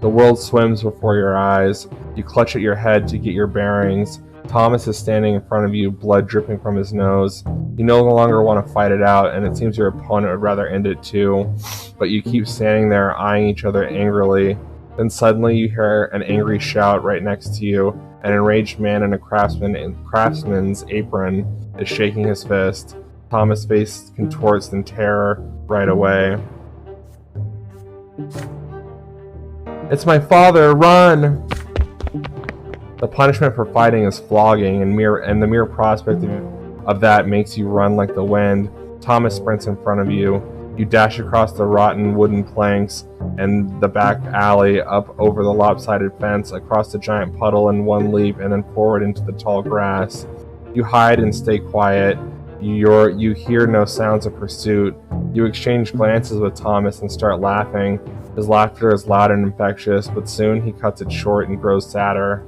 The world swims before your eyes. You clutch at your head to get your bearings. Thomas is standing in front of you, blood dripping from his nose. You no longer want to fight it out, and it seems your opponent would rather end it too. But you keep standing there, eyeing each other angrily. Then suddenly you hear an angry shout right next to you. An enraged man in a craftsman's apron is shaking his fist. Thomas' face contorts in terror right away. It's my father, run! The punishment for fighting is flogging, and the mere prospect of that makes you run like the wind. Thomas sprints in front of you. You dash across the rotten wooden planks and the back alley, up over the lopsided fence, across the giant puddle in one leap, and then forward into the tall grass. You hide and stay quiet. You hear no sounds of pursuit. You exchange glances with Thomas and start laughing. His laughter is loud and infectious, but soon he cuts it short and grows sadder.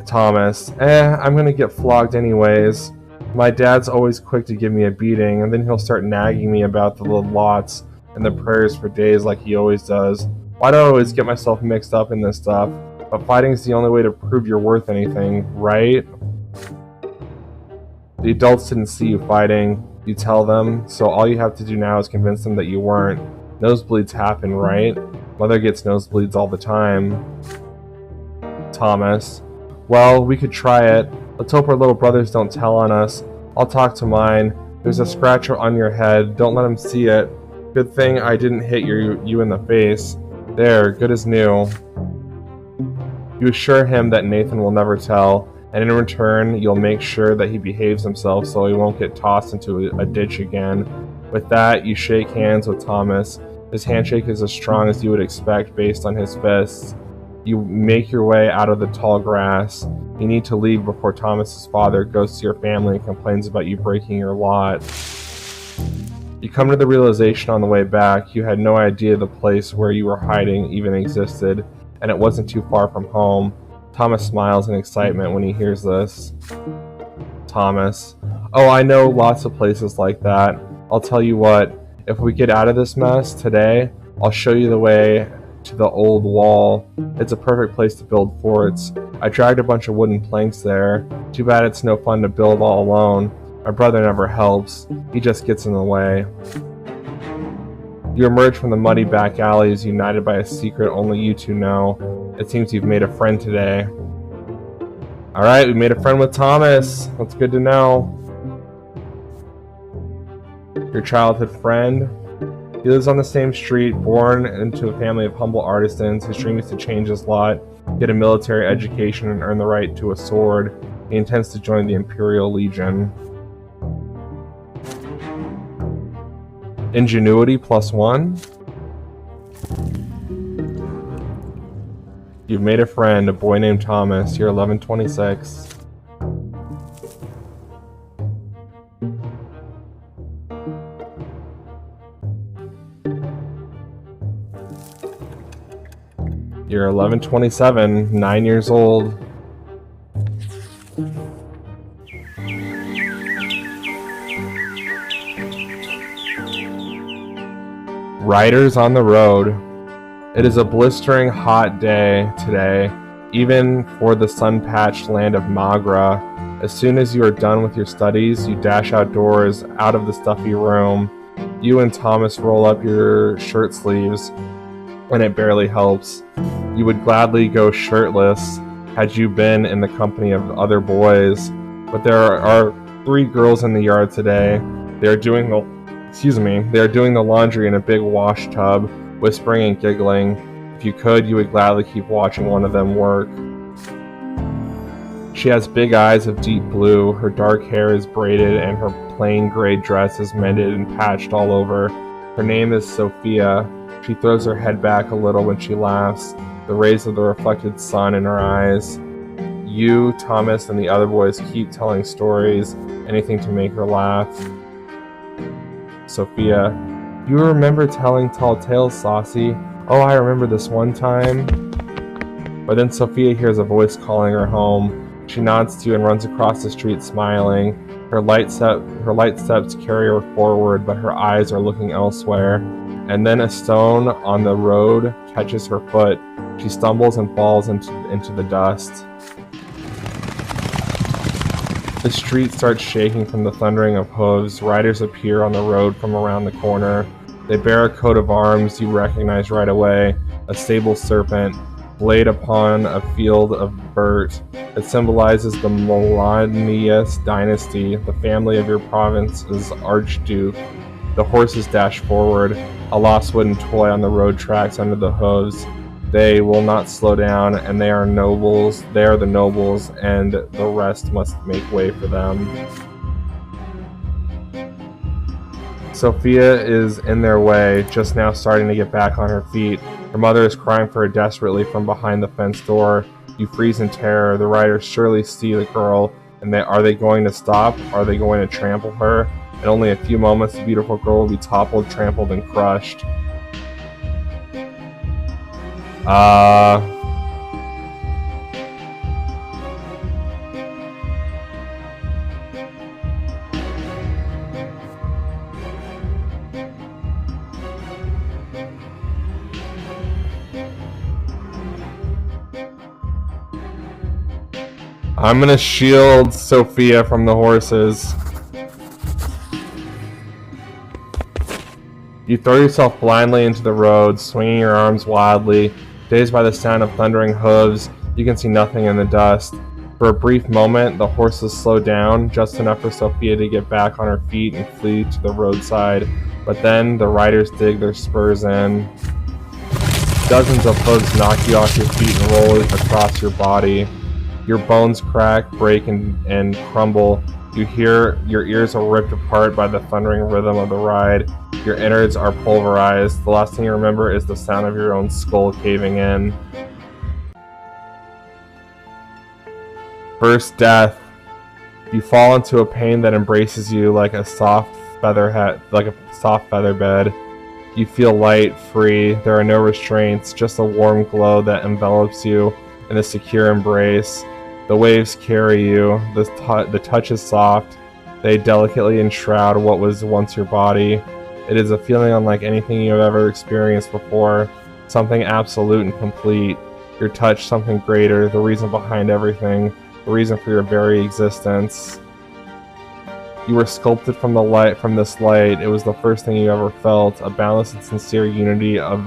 Thomas, I'm gonna get flogged anyways. My dad's always quick to give me a beating, and then he'll start nagging me about the little lots and the prayers for days like he always does. Why do I always get myself mixed up in this stuff? But fighting's the only way to prove you're worth anything, right? The adults didn't see you fighting. You tell them, so all you have to do now is convince them that you weren't. Nosebleeds happen, right? Mother gets nosebleeds all the time. Thomas, well, we could try it. Let's hope our little brothers don't tell on us. I'll talk to mine. There's a scratch on your head. Don't let him see it. Good thing I didn't hit you in the face. There, good as new. You assure him that Nathan will never tell, and in return, you'll make sure that he behaves himself so he won't get tossed into a ditch again. With that, you shake hands with Thomas. His handshake is as strong as you would expect based on his fists. You make your way out of the tall grass. You need to leave before Thomas's father goes to your family and complains about you breaking your lot. You come to the realization on the way back you had no idea the place where you were hiding even existed, and it wasn't too far from home. Thomas smiles in excitement when he hears this. Thomas, oh, I know lots of places like that. I'll tell you what, if we get out of this mess today, I'll show you the way to the old wall. It's a perfect place to build forts. I dragged a bunch of wooden planks there. Too bad it's no fun to build all alone. My brother never helps. He just gets in the way. You emerge from the muddy back alleys, united by a secret only you two know. It seems you've made a friend today. Alright, we made a friend with Thomas. That's good to know. Your childhood friend. He lives on the same street, born into a family of humble artisans. His dream is to change his lot, get a military education, and earn the right to a sword. He intends to join the Imperial Legion. Ingenuity +1. You've made a friend, a boy named Thomas. You're 1126. You're 1127, 9 years old. Riders on the road. It is a blistering hot day today, even for the sun-patched land of Magra. As soon as you are done with your studies, you dash outdoors, out of the stuffy room. You and Thomas roll up your shirt sleeves, and it barely helps. You would gladly go shirtless had you been in the company of other boys, but there are 3 girls in the yard today. They are doing the laundry in a big wash tub, whispering and giggling. If you could, you would gladly keep watching one of them work. She has big eyes of deep blue, her dark hair is braided, and her plain gray dress is mended and patched all over. Her name is Sophia. She throws her head back a little when she laughs, the rays of the reflected sun in her eyes. You, Thomas, and the other boys keep telling stories, anything to make her laugh. Sophia, you remember telling tall tales, Saucy? Oh, I remember this one time. But then Sophia hears a voice calling her home. She nods to you and runs across the street smiling. Her light steps carry her forward, but her eyes are looking elsewhere. And then a stone on the road catches her foot. She stumbles and falls into the dust. The street starts shaking from the thundering of hooves. Riders appear on the road from around the corner. They bear a coat of arms you recognize right away, a sable serpent, blade upon a field of burt. It symbolizes the Melanius dynasty, the family of your province's archduke. The horses dash forward, a lost wooden toy on the road tracks under the hooves. They will not slow down, and they are nobles. They are the nobles, and the rest must make way for them. Sophia is in their way, just now starting to get back on her feet. Her mother is crying for her desperately from behind the fence door. You freeze in terror. The riders surely see the girl, and are they going to stop? Are they going to trample her? In only a few moments, the beautiful girl will be toppled, trampled, and crushed. I'm gonna shield Sophia from the horses. You throw yourself blindly into the road, swinging your arms wildly. Dazed by the sound of thundering hooves, you can see nothing in the dust. For a brief moment, the horses slow down, just enough for Sophia to get back on her feet and flee to the roadside. But then, the riders dig their spurs in. Dozens of hooves knock you off your feet and roll across your body. Your bones crack, break, and crumble. You hear your ears are ripped apart by the thundering rhythm of the ride. Your innards are pulverized. The last thing you remember is the sound of your own skull caving in. First death. You fall into a pain that embraces you like a soft feather bed. You feel light, free. There are no restraints, just a warm glow that envelops you in a secure embrace. The waves carry you. The touch is soft. They delicately enshroud what was once your body. It is a feeling unlike anything you have ever experienced before. Something absolute and complete. Your touch, something greater. The reason behind everything. The reason for your very existence. You were sculpted from this light. It was the first thing you ever felt. A balanced and sincere unity of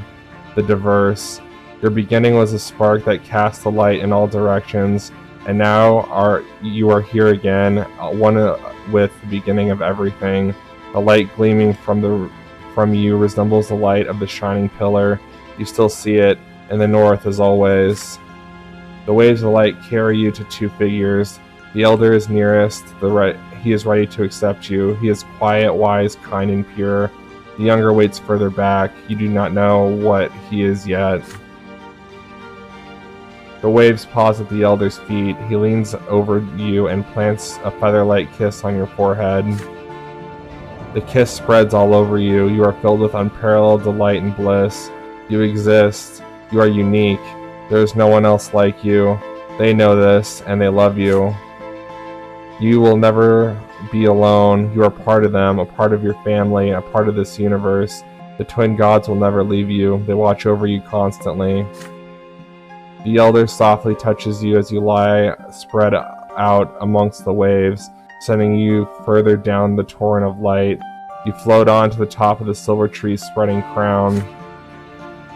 the diverse. Your beginning was a spark that cast the light in all directions. And now you are here again, one with the beginning of everything. The light gleaming from you resembles the light of the shining pillar. You still see it in the north as always. The waves of light carry you to two figures. The elder is nearest. He is ready to accept you. He is quiet, wise, kind, and pure. The younger waits further back. You do not know what he is yet. The waves pause at the elder's feet. He leans over you and plants a feather-like kiss on your forehead. The kiss spreads all over you. You are filled with unparalleled delight and bliss. You exist. You are unique. There is no one else like you. They know this, and they love you. You will never be alone. You are part of them, a part of your family, a part of this universe. The twin gods will never leave you. They watch over you constantly. The elder softly touches you as you lie spread out amongst the waves, sending you further down the torrent of light. You float on to the top of the silver tree's spreading crown.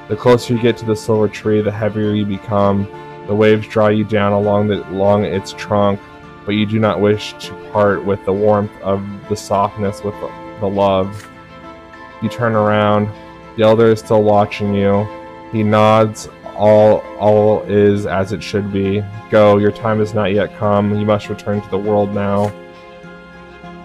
The closer you get to the silver tree, the heavier you become. The waves draw you down along its trunk, but you do not wish to part with the warmth of the softness with the love. You turn around. The elder is still watching you. He nods. All is as it should be. Go, your time has not yet come. You must return to the world now.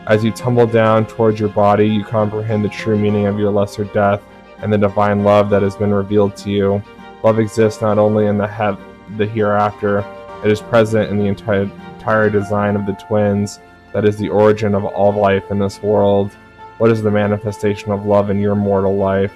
As you tumble down towards your body, you comprehend the true meaning of your lesser death and the divine love that has been revealed to you. Love exists not only in the hereafter, it is present in the entire design of the twins. That is the origin of all life in this world. What is the manifestation of love in your mortal life?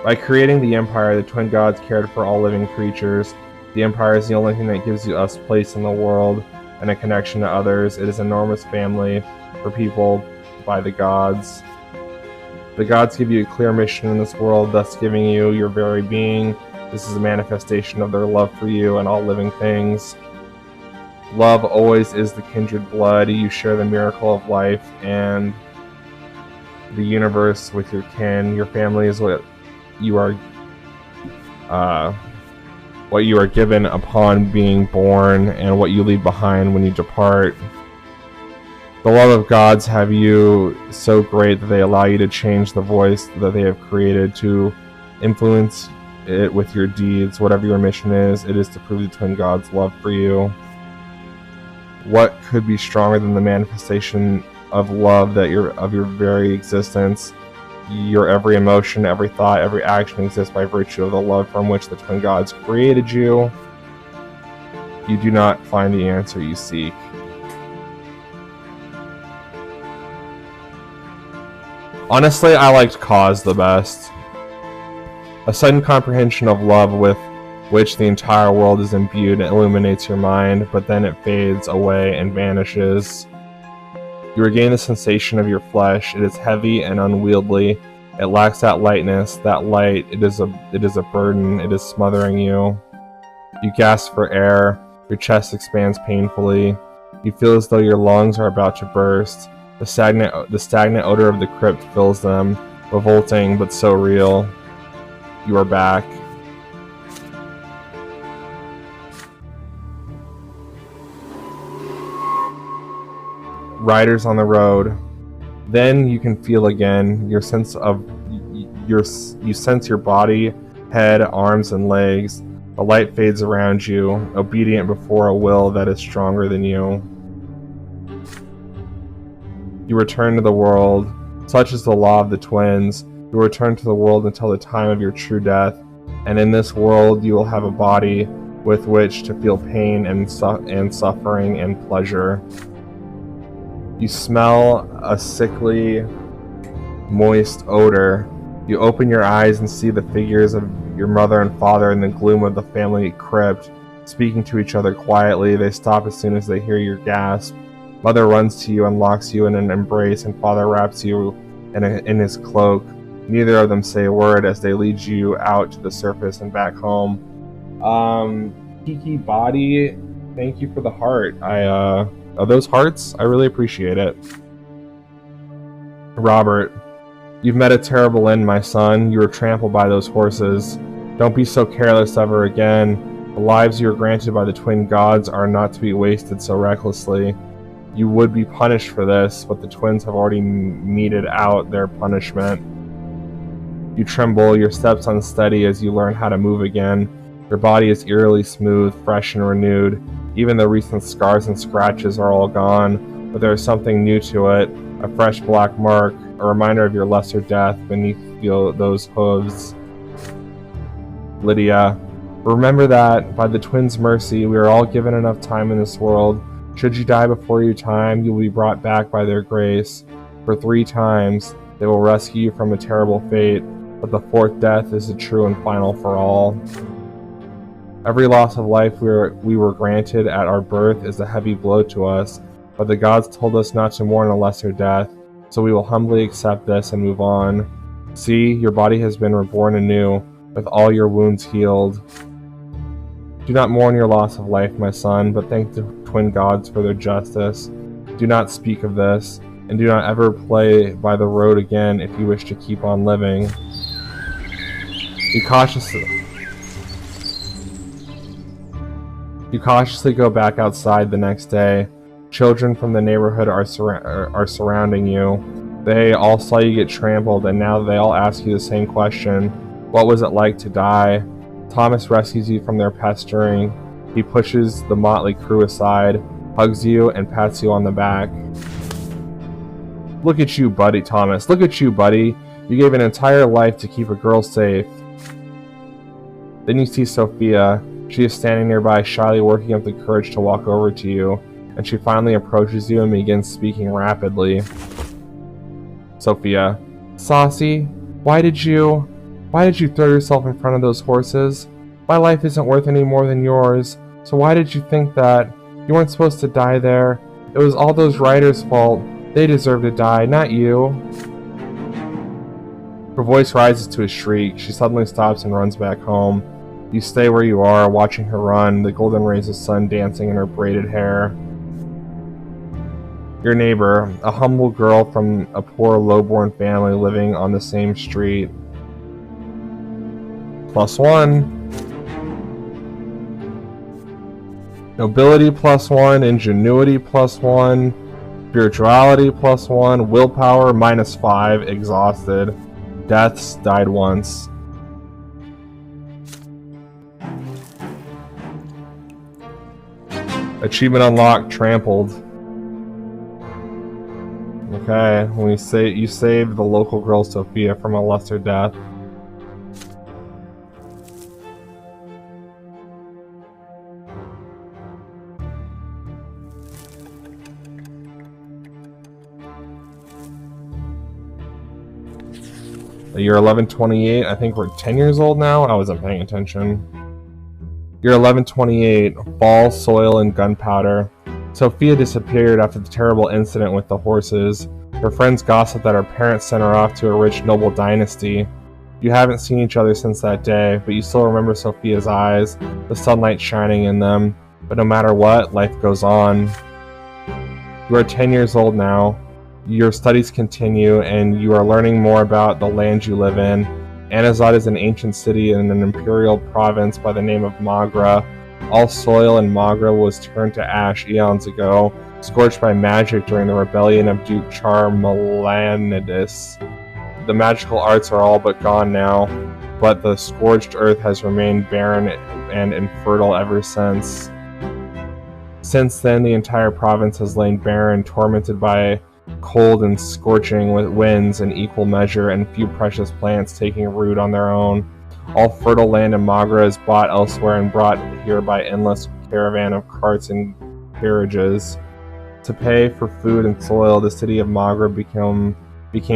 By creating the Empire, the twin gods cared for all living creatures. The Empire is the only thing that gives us place in the world and a connection to others. It is an enormous family for people by the gods. The gods give you a clear mission in this world, thus giving you your very being. This is a manifestation of their love for you and all living things. Love always is the kindred blood. You share the miracle of life and the universe with your kin. Your family is what you are given upon being born and what you leave behind when you depart. The love of gods have you so great that they allow you to change the voice that they have created, to influence it with your deeds. Whatever your mission is, it is to prove the twin gods' love for you. What could be stronger than the manifestation of love of your very existence? your every emotion, every thought, every action exists by virtue of the love from which the twin gods created you, you do not find the answer you seek. Honestly, I liked Cause the best. A sudden comprehension of love with which the entire world is imbued illuminates your mind, but then it fades away and vanishes. You regain the sensation of your flesh. It is heavy and unwieldy. It lacks that lightness, that light. It is a burden. It is smothering you. You gasp for air. Your chest expands painfully. You feel as though your lungs are about to burst. The stagnant odor of the crypt fills them, revolting but so real. You are back. Riders on the road. Then you can feel again you sense your body, head, arms, and legs. The light fades around you, obedient before a will that is stronger than you. You return to the world. Such is the law of the twins. You return to the world until the time of your true death, and in this world you will have a body with which to feel pain and suffering and pleasure. You smell a sickly, moist odor. You open your eyes and see the figures of your mother and father in the gloom of the family crypt, speaking to each other quietly. They stop as soon as they hear your gasp. Mother runs to you and locks you in an embrace, and father wraps you in his cloak. Neither of them say a word as they lead you out to the surface and back home. Kiki Body, thank you for the heart. Those hearts, I really appreciate it. Robert, you've met a terrible end, my son. You were trampled by those horses. Don't be so careless ever again. The lives you are granted by the twin gods are not to be wasted so recklessly. You would be punished for this, but the twins have already meted out their punishment. You tremble, your steps unsteady as you learn how to move again. Your body is eerily smooth, fresh and renewed. Even the recent scars and scratches are all gone, but there is something new to it, a fresh black mark, a reminder of your lesser death beneath those hooves. Lydia, remember that, by the twins' mercy, we are all given enough time in this world. Should you die before your time, you will be brought back by their grace. For 3 times, they will rescue you from a terrible fate, but the 4th death is the true and final for all. Every loss of life we were granted at our birth is a heavy blow to us, but the gods told us not to mourn a lesser death, so we will humbly accept this and move on. See, your body has been reborn anew, with all your wounds healed. Do not mourn your loss of life, my son, but thank the twin gods for their justice. Do not speak of this, and do not ever play by the road again if you wish to keep on living. You cautiously go back outside the next day. Children from the neighborhood are surrounding you. They all saw you get trampled, and now they all ask you the same question. What was it like to die? Thomas rescues you from their pestering. He pushes the motley crew aside, hugs you, and pats you on the back. Look at you, buddy, Thomas. Look at you, buddy. You gave an entire life to keep a girl safe. Then you see Sophia. She is standing nearby, shyly working up the courage to walk over to you, and she finally approaches you and begins speaking rapidly. Sophia, Saucy, why did you throw yourself in front of those horses? My life isn't worth any more than yours, so why did you think that? You weren't supposed to die there. It was all those riders' fault. They deserve to die, not you. Her voice rises to a shriek. She suddenly stops and runs back home. You stay where you are, watching her run, the golden rays of sun dancing in her braided hair. Your neighbor, a humble girl from a poor, low-born family living on the same street. +1. Nobility +1, ingenuity +1, spirituality +1, willpower -5, exhausted. Deaths died once. Achievement unlocked, trampled. okay. When you saved the local girl Sophia from a lesser death. You're 1128. I think we're 10 years old now. I wasn't paying attention. You're 1128. Ball, soil, and gunpowder. Sophia disappeared after the terrible incident with the horses. Her friends gossip that her parents sent her off to a rich noble dynasty. You haven't seen each other since that day, but you still remember Sophia's eyes, the sunlight shining in them. But no matter what, life goes on. You are 10 years old now. Your studies continue, and you are learning more about the land you live in. Anazat is an ancient city in an imperial province by the name of Magra. All soil in Magra was turned to ash eons ago, scorched by magic during the rebellion of Duke Charmelanidis. The magical arts are all but gone now, but the scorched earth has remained barren and infertile ever since. Since then, the entire province has lain barren, tormented by cold and scorching with winds in equal measure, and few precious plants taking root on their own. All fertile land in Magra is bought elsewhere and brought here by endless caravan of carts and carriages. To pay for food and soil, the city of Magra became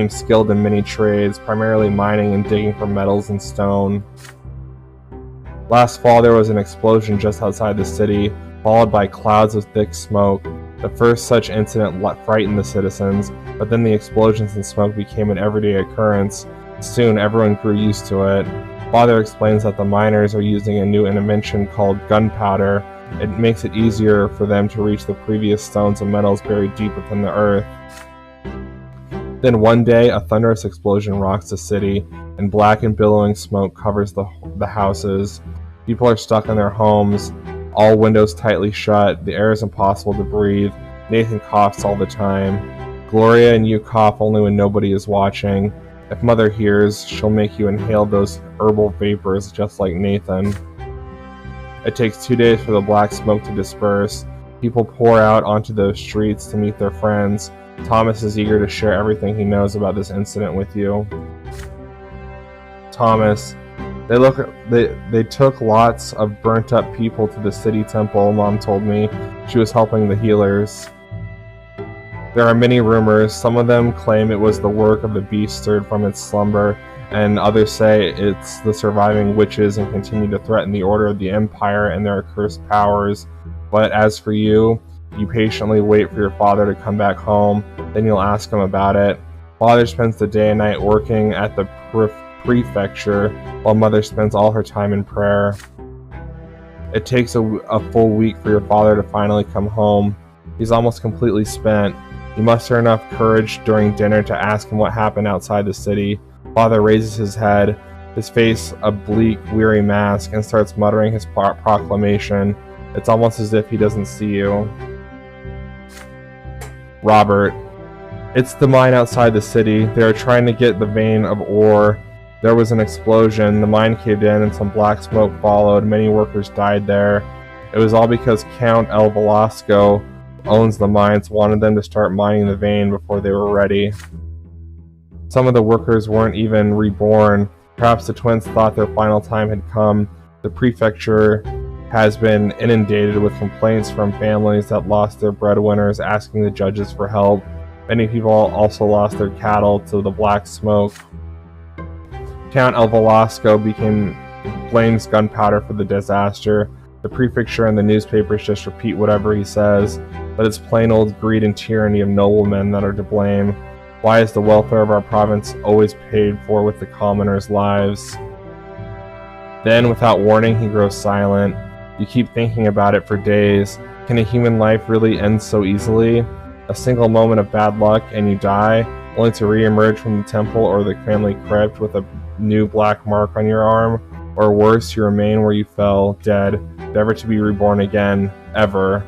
skilled in many trades, primarily mining and digging for metals and stone. Last fall there was an explosion just outside the city, followed by clouds of thick smoke. The first such incident frightened the citizens, but then the explosions and smoke became an everyday occurrence. Soon everyone grew used to it. Father explains that the miners are using a new invention called gunpowder. It makes it easier for them to reach the previous stones and metals buried deep within the earth. Then one day, a thunderous explosion rocks the city, and black and billowing smoke covers the houses. People are stuck in their homes, all windows tightly shut. The air is impossible to breathe. Nathan coughs all the time. Gloria and you cough only when nobody is watching. If Mother hears, she'll make you inhale those herbal vapors just like Nathan. It takes 2 days for the black smoke to disperse. People pour out onto the streets to meet their friends. Thomas is eager to share everything he knows about this incident with you. Thomas. They took lots of burnt up people to the city temple, Mom told me. She was helping the healers. There are many rumors. Some of them claim it was the work of the beast stirred from its slumber, and others say it's the surviving witches and continue to threaten the order of the Empire and their accursed powers. But as for you, you patiently wait for your father to come back home, then you'll ask him about it. Father spends the day and night working at the prefecture, while Mother spends all her time in prayer. It takes a full week for your father to finally come home. He's almost completely spent. You muster enough courage during dinner to ask him what happened outside the city. Father raises his head, his face a bleak, weary mask, and starts muttering his proclamation. It's almost as if he doesn't see you. Robert. It's the mine outside the city. They are trying to get the vein of ore. There was an explosion, the mine caved in and some black smoke followed. Many workers died there. It was all because Count El Velasco owns the mines, wanted them to start mining the vein before they were ready. Some of the workers weren't even reborn. Perhaps the twins thought their final time had come. The prefecture has been inundated with complaints from families that lost their breadwinners asking the judges for help. Many people also lost their cattle to the black smoke. Count El Velasco blames gunpowder for the disaster. The prefecture and the newspapers just repeat whatever he says, but it's plain old greed and tyranny of noblemen that are to blame. Why is the welfare of our province always paid for with the commoners' lives? Then, without warning, he grows silent. You keep thinking about it for days. Can a human life really end so easily? A single moment of bad luck and you die, only to re-emerge from the temple or the family crypt with a new black mark on your arm, or worse, you remain where you fell, dead, never to be reborn again, ever.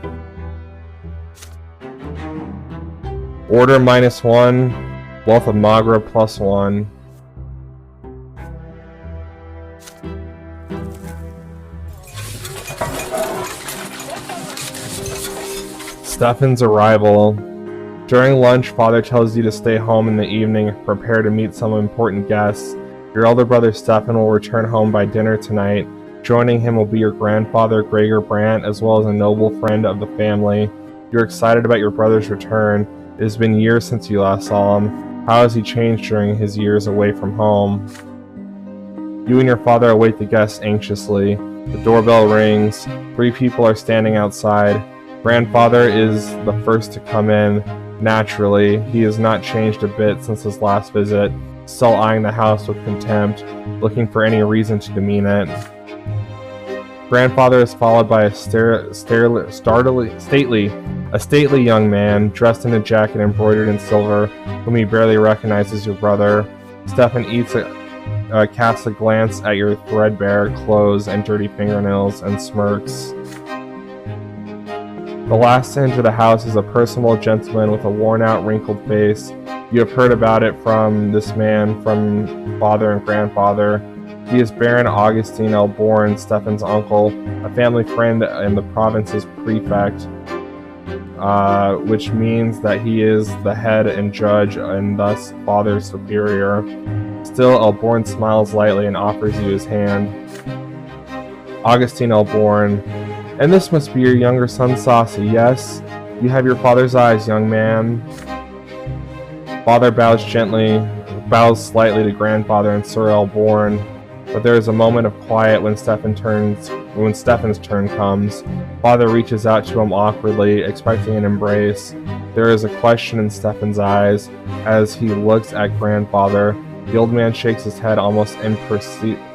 Order -1, Wealth of Magra +1. Stefan's arrival. During lunch, Father tells you to stay home in the evening and prepare to meet some important guests. Your elder brother Stefan will return home by dinner tonight. Joining him will be your grandfather, Gregor Brandt, as well as a noble friend of the family. You're excited about your brother's return. It has been years since you last saw him. How has he changed during his years away from home? You and your father await the guests anxiously. The doorbell rings. 3 people are standing outside. Grandfather is the first to come in. Naturally, he has not changed a bit since his last visit, still eyeing the house with contempt, looking for any reason to demean it. Grandfather is followed by a stately young man, dressed in a jacket embroidered in silver, whom he barely recognizes your brother. Stefan casts a glance at your threadbare clothes and dirty fingernails and smirks. The last to enter the house is a personable gentleman with a worn-out, wrinkled face. You have heard about it from this man, from father and grandfather. He is Baron Augustine L. Bourne, Stefan's uncle, a family friend and the province's prefect, which means that he is the head and judge and thus father's superior. Still, L. Bourne smiles lightly and offers you his hand. Augustine L. Bourne: "And this must be your younger son, Saucy, yes? You have your father's eyes, young man." Father bows slightly to grandfather and Sir L. Bourne, but there is a moment of quiet when Stefan's turn comes. Father reaches out to him awkwardly, expecting an embrace. There is a question in Stefan's eyes as he looks at grandfather. The old man shakes his head almost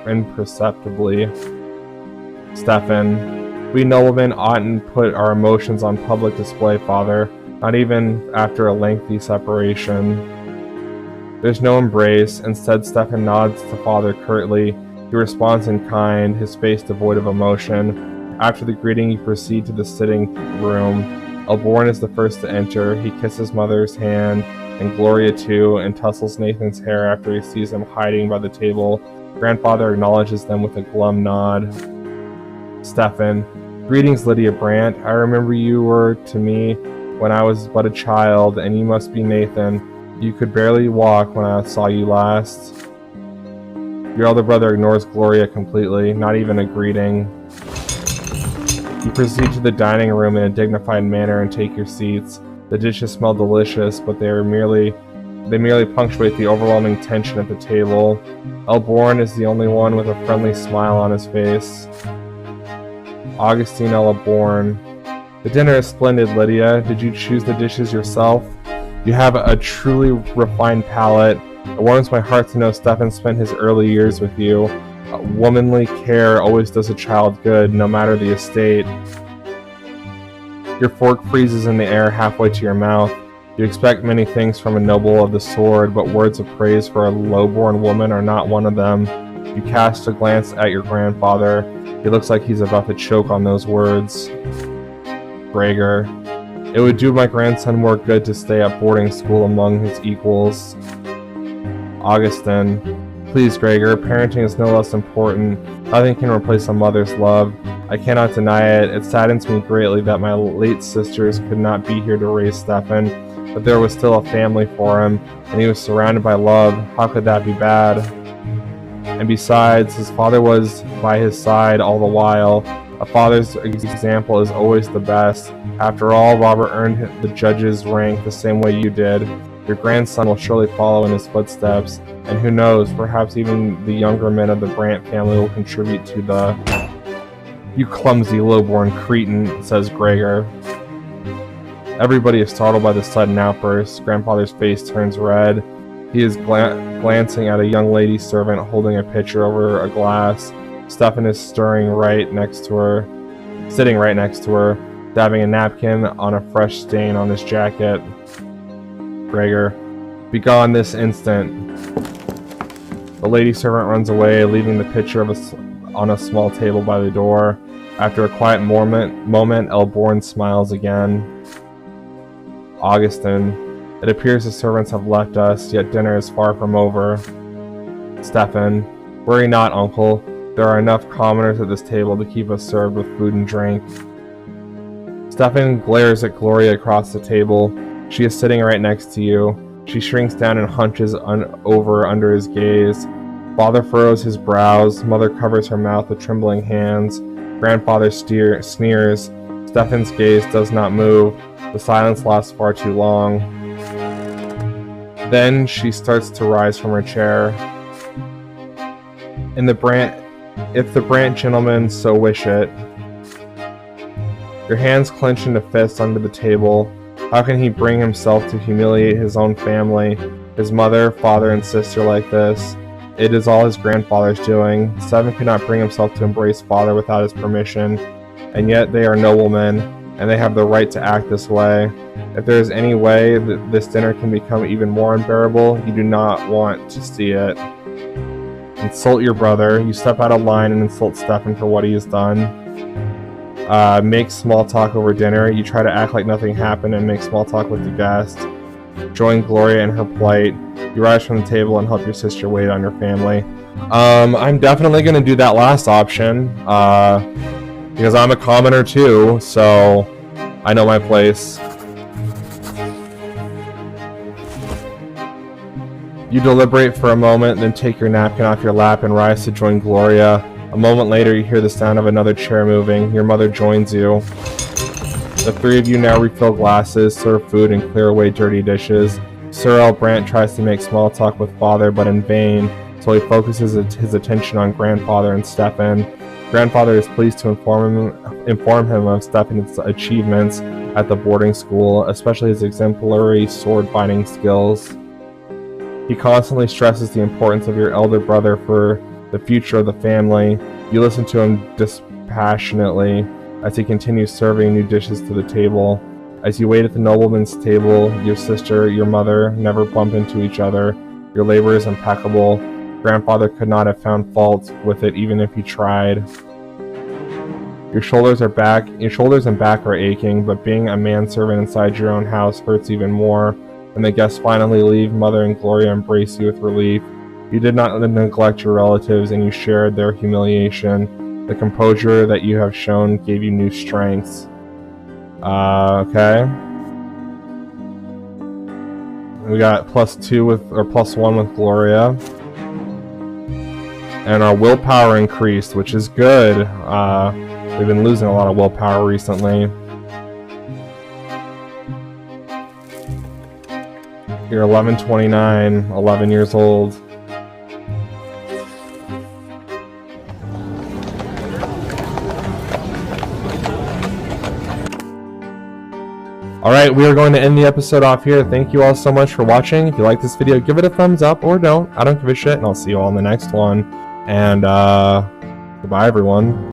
imperceptibly. Stefan: "We noblemen oughtn't put our emotions on public display, Father, not even after a lengthy separation." There's no embrace. Instead, Stefan nods to Father curtly. He responds in kind, his face devoid of emotion. After the greeting, you proceed to the sitting room. Elborn is the first to enter. He kisses Mother's hand, and Gloria too, and tussles Nathan's hair after he sees them hiding by the table. Grandfather acknowledges them with a glum nod. Stefan: "Greetings, Lydia Brandt. I remember you were to me when I was but a child, and you must be Nathan. You could barely walk when I saw you last." Your elder brother ignores Gloria completely, not even a greeting. You proceed to the dining room in a dignified manner and take your seats. The dishes smell delicious, but they merely punctuate the overwhelming tension at the table. Elborn is the only one with a friendly smile on his face. Augustine L. Bourne: "The dinner is splendid, Lydia. Did you choose the dishes yourself? You have a truly refined palate. It warms my heart to know Stefan spent his early years with you. Womanly care always does a child good, no matter the estate." Your fork freezes in the air halfway to your mouth. You expect many things from a noble of the sword, but words of praise for a low-born woman are not one of them. You cast a glance at your grandfather. He looks like he's about to choke on those words. Gregor: "It would do my grandson more good to stay at boarding school among his equals." Augustine: "Please, Gregor, parenting is no less important. Nothing can replace a mother's love. I cannot deny it. It saddens me greatly that my late sisters could not be here to raise Stefan, but there was still a family for him, and he was surrounded by love. How could that be bad? And besides, his father was by his side all the while. A father's example is always the best. After all, Robert earned the judge's rank the same way you did. Your grandson will surely follow in his footsteps, and who knows, perhaps even the younger men of the Brandt family will contribute to the..." "You clumsy, low-born cretin," says Gregor. Everybody is startled by the sudden outburst. Grandfather's face turns red. He is glancing at a young lady servant holding a pitcher over a glass. Stefan is sitting right next to her, dabbing a napkin on a fresh stain on his jacket. Gregor: "Begone this instant." The lady servant runs away, leaving the pitcher on a small table by the door. After a quiet moment, Elborn smiles again. Augustine: "It appears the servants have left us, yet dinner is far from over." Stefan: "Worry not, uncle. There are enough commoners at this table to keep us served with food and drink." Stefan glares at Gloria across the table. She is sitting right next to you. She shrinks down and hunches over under his gaze. Father furrows his brows. Mother covers her mouth with trembling hands. Grandfather sneers. Stefan's gaze does not move. The silence lasts far too long. Then she starts to rise from her chair. If the Brant gentlemen so wish it. Your hands clench into fists under the table. How can he bring himself to humiliate his own family, his mother, father, and sister like this? It is all his grandfather's doing. Stefan could not bring himself to embrace father without his permission, and yet they are noblemen, and they have the right to act this way. If there is any way that this dinner can become even more unbearable, you do not want to see it. Insult your brother. You step out of line and insult Stefan for what he has done. Make small talk over dinner. You try to act like nothing happened and make small talk with the guest. Join Gloria in her plight. You rise from the table and help your sister wait on your family. I'm definitely going to do that last option. Because I'm a commoner too, so I know my place. You deliberate for a moment, then take your napkin off your lap and rise to join Gloria. A moment later, you hear the sound of another chair moving. Your mother joins you. The three of you now refill glasses, serve food, and clear away dirty dishes. Sir L. Brant tries to make small talk with father, but in vain, so he focuses his attention on grandfather and Stefan. Grandfather is pleased to inform him of Stefan's achievements at the boarding school, especially his exemplary sword-fighting skills. He constantly stresses the importance of your elder brother for the future of the family. You listen to him dispassionately as he continues serving new dishes to the table. As you wait at the nobleman's table, your sister, your mother never bump into each other. Your labor is impeccable. Grandfather could not have found fault with it even if he tried. Your shoulders and back are aching, but being a manservant inside your own house hurts even more. When the guests finally leave, Mother and Gloria embrace you with relief. You did not neglect your relatives, and you shared their humiliation. The composure that you have shown gave you new strengths. Okay. We got +2 or +1 with Gloria. And our willpower increased, which is good. We've been losing a lot of willpower recently. You're 1129, 11 years old. Alright, we are going to end the episode off here. Thank you all so much for watching. If you like this video, give it a thumbs up or don't. I don't give a shit, and I'll see you all in the next one. And, goodbye everyone.